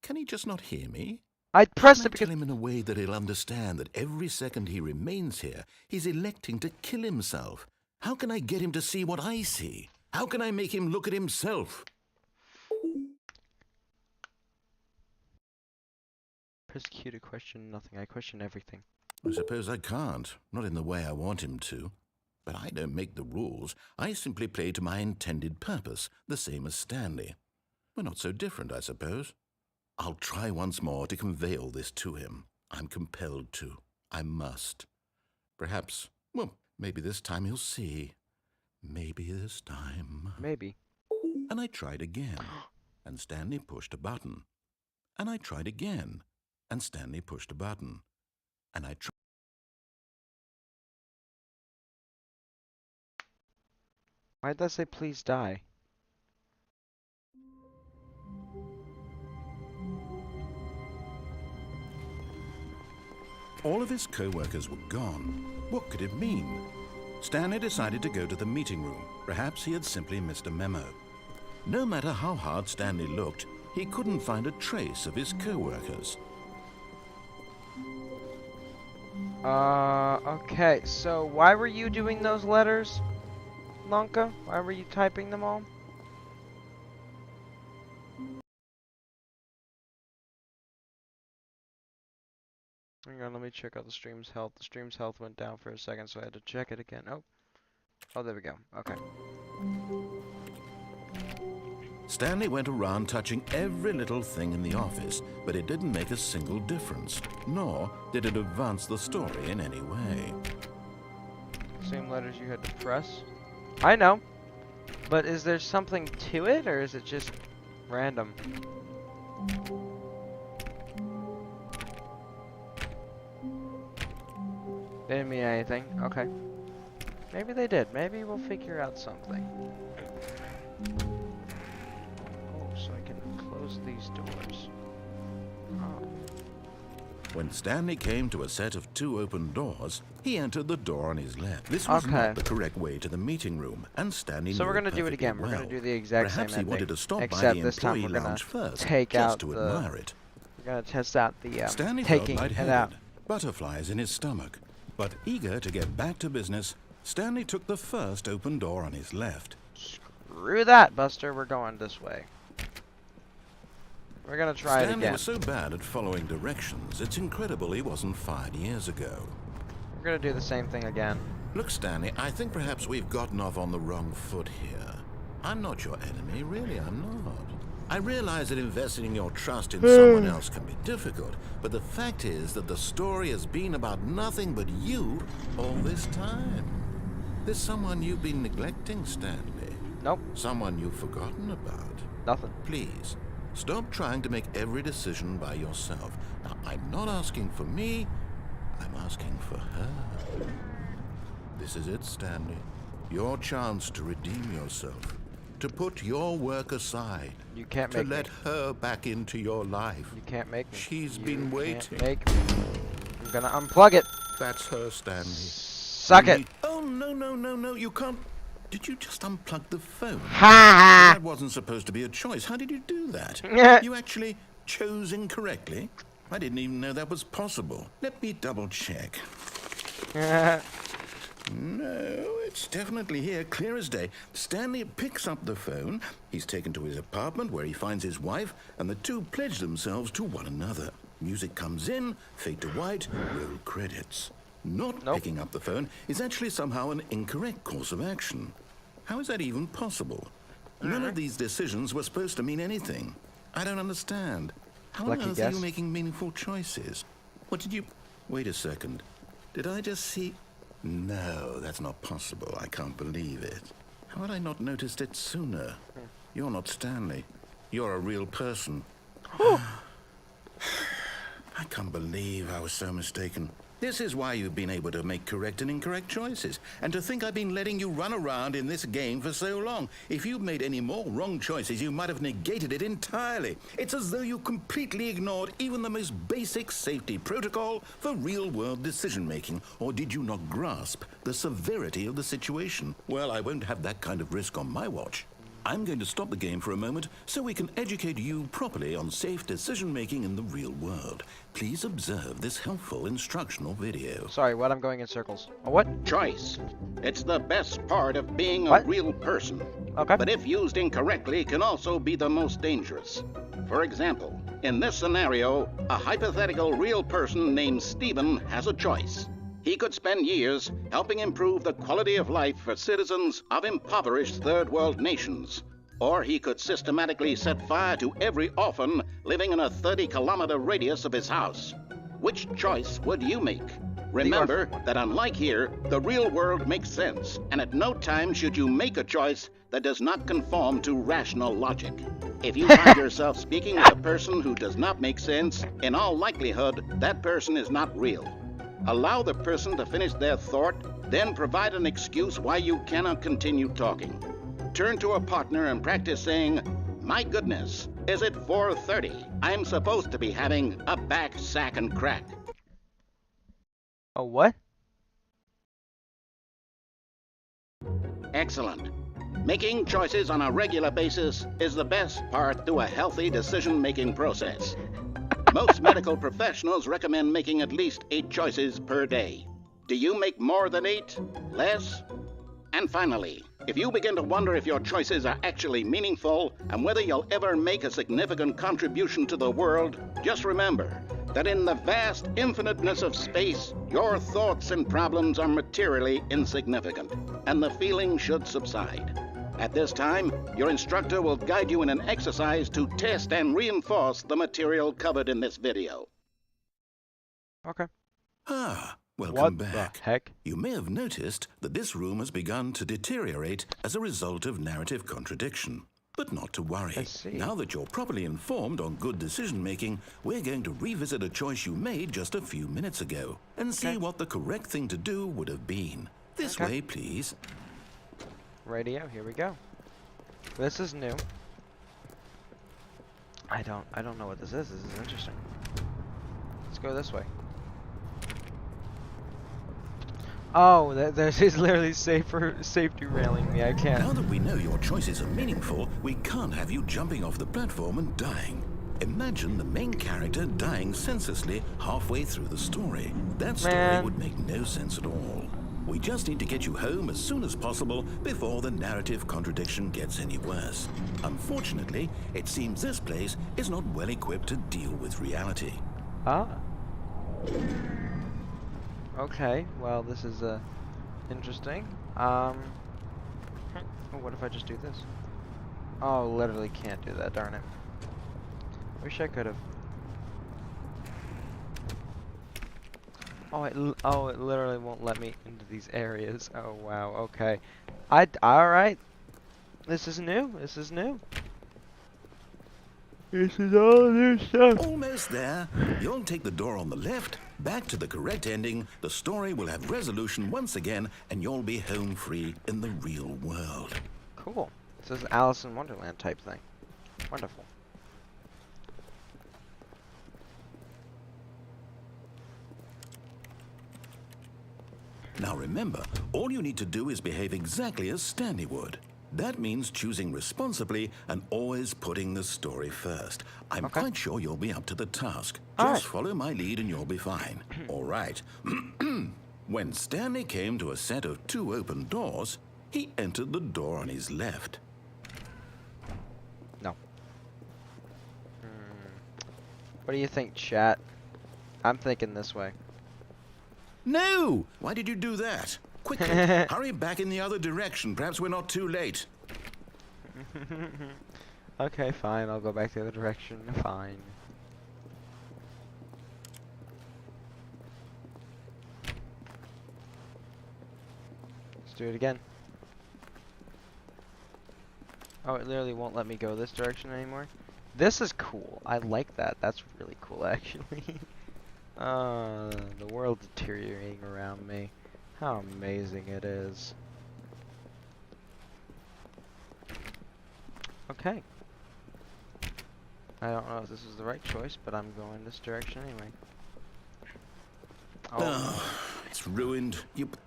Can he just not hear me? I pressed Can I it because tell him in a way that he'll understand that every second he remains here, he's electing to kill himself? How can I get him to see what I see? How can I make him look at himself? press Q to question nothing. I question everything. I suppose I can't, not in the way I want him to. But I don't make the rules. I simply play to my intended purpose, the same as Stanley. We're not so different, I suppose. I'll try once more to convey all this to him. I'm compelled to. I must. Perhaps, well, maybe this time he'll see. Maybe this time. Maybe. And I tried again, and Stanley pushed a button. And I tried again, and Stanley pushed a button. And I tried. Why'd that say please die? All of his co-workers were gone. What could it mean? Stanley decided to go to the meeting room. Perhaps he had simply missed a memo. No matter how hard Stanley looked, he couldn't find a trace of his co-workers. Okay, so why were you doing those letters, Lanka? Why were you typing them all? Hang on, let me check out the stream's health. The stream's health went down for a second, so I had to check it again. Oh, there we go. Okay. Stanley went around touching every little thing in the office, but it didn't make a single difference, nor did it advance the story in any way. Same letters you had to press? I know. But is there something to it, or is it just random? They didn't mean anything. Okay. Maybe they did. Maybe we'll figure out something. Oh, so I can close these doors. Oh. When Stanley came to a set of 2 open doors, he entered the door on his left. This was not the correct way to the meeting room, and Stanley So knew we're gonna it do it again. perfectly We're gonna well. do the exact Perhaps same he wanted ending, to stop by except the this time employee we're gonna lounge first, take just out to the- admire it. We're gonna test out the Stanley taking felt it out. lightheaded, butterflies in his stomach. But eager to get back to business, Stanley took the first open door on his left. Screw that, Buster. We're going this way. We're gonna try it Stanley again. was so bad at following directions, it's incredible he wasn't fired years ago. We're gonna do the same thing again. Look, Stanley, I think perhaps we've gotten off on the wrong foot here. I'm not your enemy, really, I'm not. I realize that investing your trust in someone else can be difficult, but the fact is that the story has been about nothing but you all this time. There's someone you've been neglecting, Stanley. Nope. Someone you've forgotten about. Nothing. Please, stop trying to make every decision by yourself. Now, I'm not asking for me, I'm asking for her. This is it, Stanley. Your chance to redeem yourself. To put your work aside. You can't to make let me. her back into your life. You can't make me. She's You been can't waiting. make me. I'm gonna unplug it. That's her, Stanley. Suck it. Oh, no, you can't. Did you just unplug the phone? Ha That wasn't supposed to be a choice. How did you do that? ha. You actually chose incorrectly? I didn't even know that was possible. Let me double check. No, it's definitely here, clear as day. Stanley picks up the phone. He's taken to his apartment where he finds his wife, and the two pledge themselves to one another. Music comes in, fade to white, roll credits. Not picking up the phone is actually somehow an incorrect course of action. How is that even possible? None of these decisions were supposed to mean anything. I don't understand. How on earth are you making meaningful choices? What did you... Wait a second. Did I just see... No, that's not possible. I can't believe it. How had I not noticed it sooner? You're not Stanley. You're a real person. I can't believe I was so mistaken. This is why you've been able to make correct and incorrect choices. And to think I've been letting you run around in this game for so long. If you'd made any more wrong choices, you might have negated it entirely. It's as though you completely ignored even the most basic safety protocol for real-world decision-making. Or did you not grasp the severity of the situation? Well, I won't have that kind of risk on my watch. I'm going to stop the game for a moment so we can educate you properly on safe decision-making in the real world. Please observe this helpful instructional video. Sorry, what? I'm going in circles. A what? Choice. It's the best part of being a real person. Okay. But if used incorrectly, can also be the most dangerous. For example, in this scenario, a hypothetical real person named Stephen has a choice. He could spend years helping improve the quality of life for citizens of impoverished third world nations. Or he could systematically set fire to every orphan living in a 30-kilometer radius of his house. Which choice would you make? Remember that unlike here, the real world makes sense, and at no time should you make a choice that does not conform to rational logic. If you find yourself speaking with a person who does not make sense, in all likelihood, that person is not real. Allow the person to finish their thought, then provide an excuse why you cannot continue talking. Turn to a partner and practice saying, "My goodness, is it 4:30? I'm supposed to be having a back, sack, and crack." A what? Excellent. Making choices on a regular basis is the best part to a healthy decision-making process. Most medical professionals recommend making at least 8 choices per day. Do you make more than 8? Less? And finally, if you begin to wonder if your choices are actually meaningful and whether you'll ever make a significant contribution to the world, just remember that in the vast infiniteness of space, your thoughts and problems are materially insignificant, and the feeling should subside. At this time, your instructor will guide you in an exercise to test and reinforce the material covered in this video. Okay. Welcome back. What the heck? You may have noticed that this room has begun to deteriorate as a result of narrative contradiction. But not to worry. I see. Now that you're properly informed on good decision-making, we're going to revisit a choice you made just a few minutes ago and see what the correct thing to do would have been. This way, please. Radio, here we go. This is new. I don't know what this is. This is interesting. Let's go this way. Oh, there's literally safety railing me. I can't. Now that we know your choices are meaningful, we can't have you jumping off the platform and dying. Imagine the main character dying senselessly halfway through the story. That story would make no sense at all. We just need to get you home as soon as possible before the narrative contradiction gets any worse. Unfortunately, it seems this place is not well equipped to deal with reality. Ah. Okay, well, this is interesting. Oh, what if I just do this? Oh, literally can't do that, darn it. Wish I could have. Oh, it literally won't let me into these areas. Oh, wow, okay. Alright. This is new. This is new. This is all new stuff. Almost there. You'll take the door on the left, back to the correct ending, the story will have resolution once again, and you'll be home free in the real world. Cool. This is Alice in Wonderland type thing. Wonderful. Now remember, all you need to do is behave exactly as Stanley would. That means choosing responsibly and always putting the story first. I'm quite sure you'll be up to the task. Just follow my lead and you'll be fine. All right. When Stanley came to a set of 2 open doors, he entered the door on his left. No. What do you think, chat? I'm thinking this way. No! Why did you do that? Quickly, hurry back in the other direction. Perhaps we're not too late. Okay, fine. I'll go back the other direction. Fine. Let's do it again. Oh, it literally won't let me go this direction anymore. This is cool. I like that. That's really cool, actually. The world deteriorating around me. How amazing it is. Okay. I don't know if this is the right choice, but I'm going this direction anyway. Oh. It's ruined.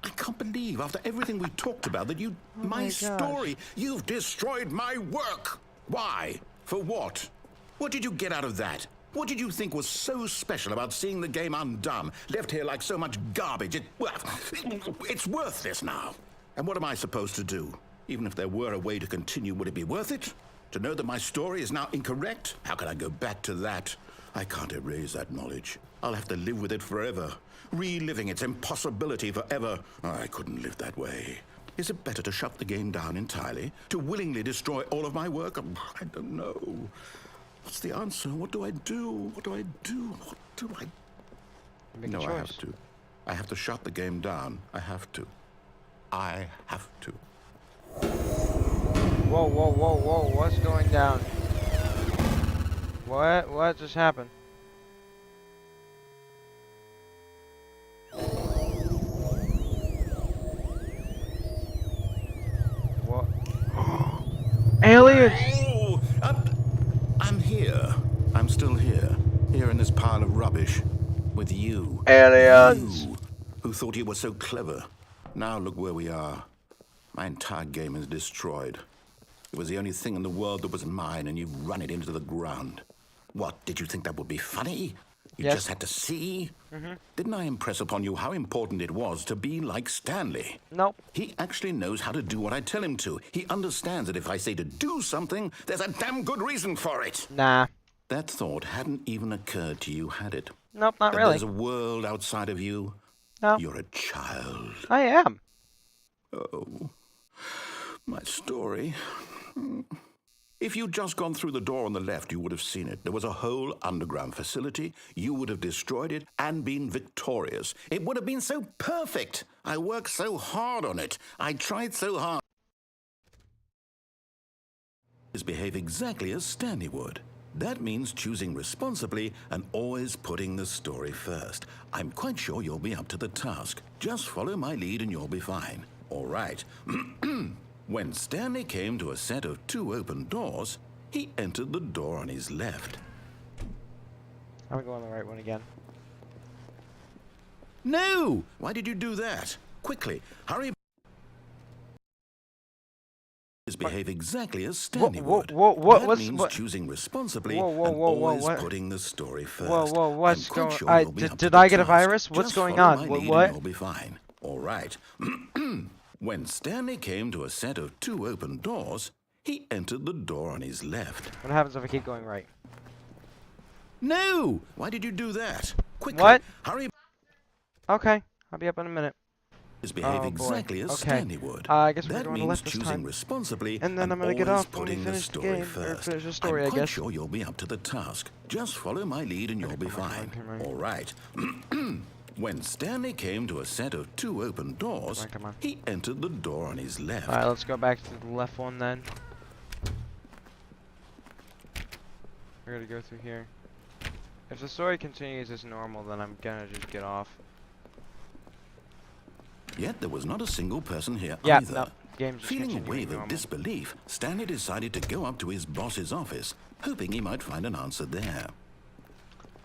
I can't believe, after everything we talked about, that you... Oh my story. You've destroyed my work. Why? For what? What did you get out of that? What did you think was so special about seeing the game undone, left here like so much garbage? It's worthless now. And what am I supposed to do? Even if there were a way to continue, would it be worth it? To know that my story is now incorrect? How can I go back to that? I can't erase that knowledge. I'll have to live with it forever, reliving its impossibility forever. I couldn't live that way. Is it better to shut the game down entirely? To willingly destroy all of my work? I don't know. What's the answer? What do I do? What do I do? What do I... Make a No, choice. I have to. I have to shut the game down. I have to. I have to. Whoa, whoa, whoa, whoa, what's going down? What just happened? What? Aliens! Oh, I'm here. I'm still here. Here in this pile of rubbish. With you. Aliens! You, who thought you were so clever. Now look where we are. My entire game is destroyed. It was the only thing in the world that was mine, and you've run it into the ground. What, did you think that would be funny? You Yes. just had to see? Didn't I impress upon you how important it was to be like Stanley? Nope. He actually knows how to do what I tell him to. He understands that if I say to do something, there's a damn good reason for it. Nah. That thought hadn't even occurred to you, had it? Nope, not That really. there's a world outside of you? No. You're a child. I am. Oh, my story. If you'd just gone through the door on the left, you would have seen it. There was a whole underground facility. You would have destroyed it and been victorious. It would have been so perfect. I worked so hard on it. I tried so hard. Behave exactly as Stanley would. That means choosing responsibly and always putting the story first. I'm quite sure you'll be up to the task. Just follow my lead and you'll be fine. All right. When Stanley came to a set of 2 open doors, he entered the door on his left. I'm gonna go on the right one again. No! Why did you do that? Quickly, hurry. Behave exactly as Stanley would. That means choosing responsibly and always putting the story first. Whoa, what's going sure on? you'll be up to Did the I get a task. virus? What's Just going follow on? my lead and What? You'll be fine. All right. When Stanley came to a set of 2 open doors, he entered the door on his left. What happens if I keep going right? No! Why did you do that? Quickly, What? hurry. Okay, I'll be up in a minute. Behave Oh, boy. exactly as Okay. Stanley would. I guess we're That going to means left this choosing time. responsibly And then I'm gonna get always off when we putting the finish the story game, or first. finish the story, I'm I quite guess. sure you'll be up to the task. Just follow my lead and you'll be come on, fine. come on. All right. When Stanley came to a set of 2 open doors, Come on. he entered the door on his left. Alright, let's go back to the left one then. We're gonna go through here. If the story continues as normal, then I'm gonna just get off. Yet there was not a single person here Yeah, either. no. Game's just Feeling a continuing wave of normal. disbelief, Stanley decided to go up to his boss's office, hoping he might find an answer there.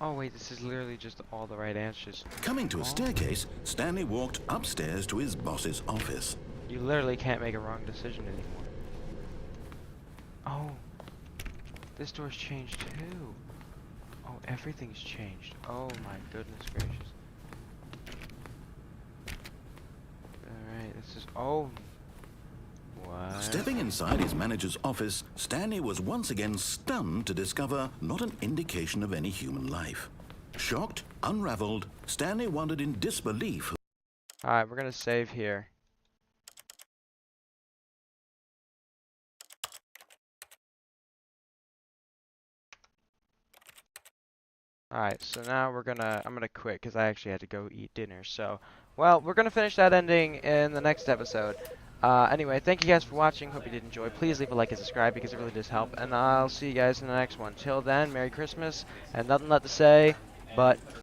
Oh wait, this is literally just all the right answers. Coming to a staircase, Stanley walked upstairs to his boss's office. You literally can't make a wrong decision anymore. Oh, this door's changed too. Oh, everything's changed. Oh my goodness gracious. Oh. What? Stepping inside his manager's office, Stanley was once again stunned to discover not an indication of any human life. Shocked, unraveled, Stanley wondered in disbelief. Alright, we're gonna save here. Alright, so now I'm gonna quit because I actually had to go eat dinner. So, well, we're gonna finish that ending in the next episode. Anyway, thank you guys for watching. Hope you did enjoy. Please leave a like and subscribe because it really does help. And I'll see you guys in the next one. Till then, Merry Christmas, and nothing left to say but